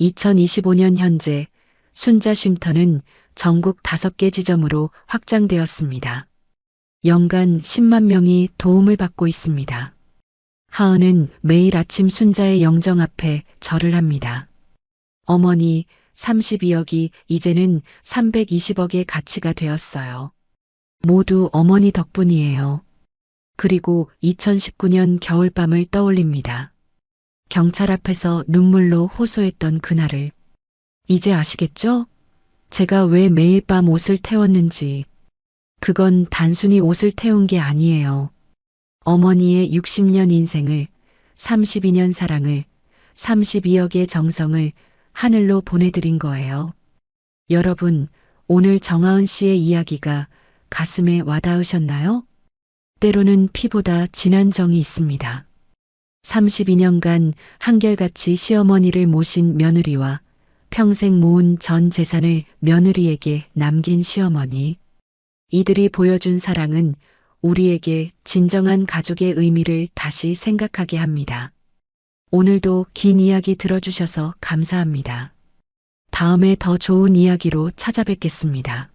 2025년 현재 순자 쉼터는 전국 5개 지점으로 확장되었습니다. 연간 10만 명이 도움을 받고 있습니다. 하은은 매일 아침 순자의 영정 앞에 절을 합니다. 어머니, 32억이 이제는 320억의 가치가 되었어요. 모두 어머니 덕분이에요. 그리고 2019년 겨울밤을 떠올립니다. 경찰 앞에서 눈물로 호소했던 그날을. 이제 아시겠죠? 제가 왜 매일 밤 옷을 태웠는지, 그건 단순히 옷을 태운 게 아니에요. 어머니의 60년 인생을, 32년 사랑을, 32억의 정성을 하늘로 보내드린 거예요. 여러분, 오늘 정하은 씨의 이야기가 가슴에 와닿으셨나요? 때로는 피보다 진한 정이 있습니다. 32년간 한결같이 시어머니를 모신 며느리와 평생 모은 전 재산을 며느리에게 남긴 시어머니. 이들이 보여준 사랑은 우리에게 진정한 가족의 의미를 다시 생각하게 합니다. 오늘도 긴 이야기 들어주셔서 감사합니다. 다음에 더 좋은 이야기로 찾아뵙겠습니다.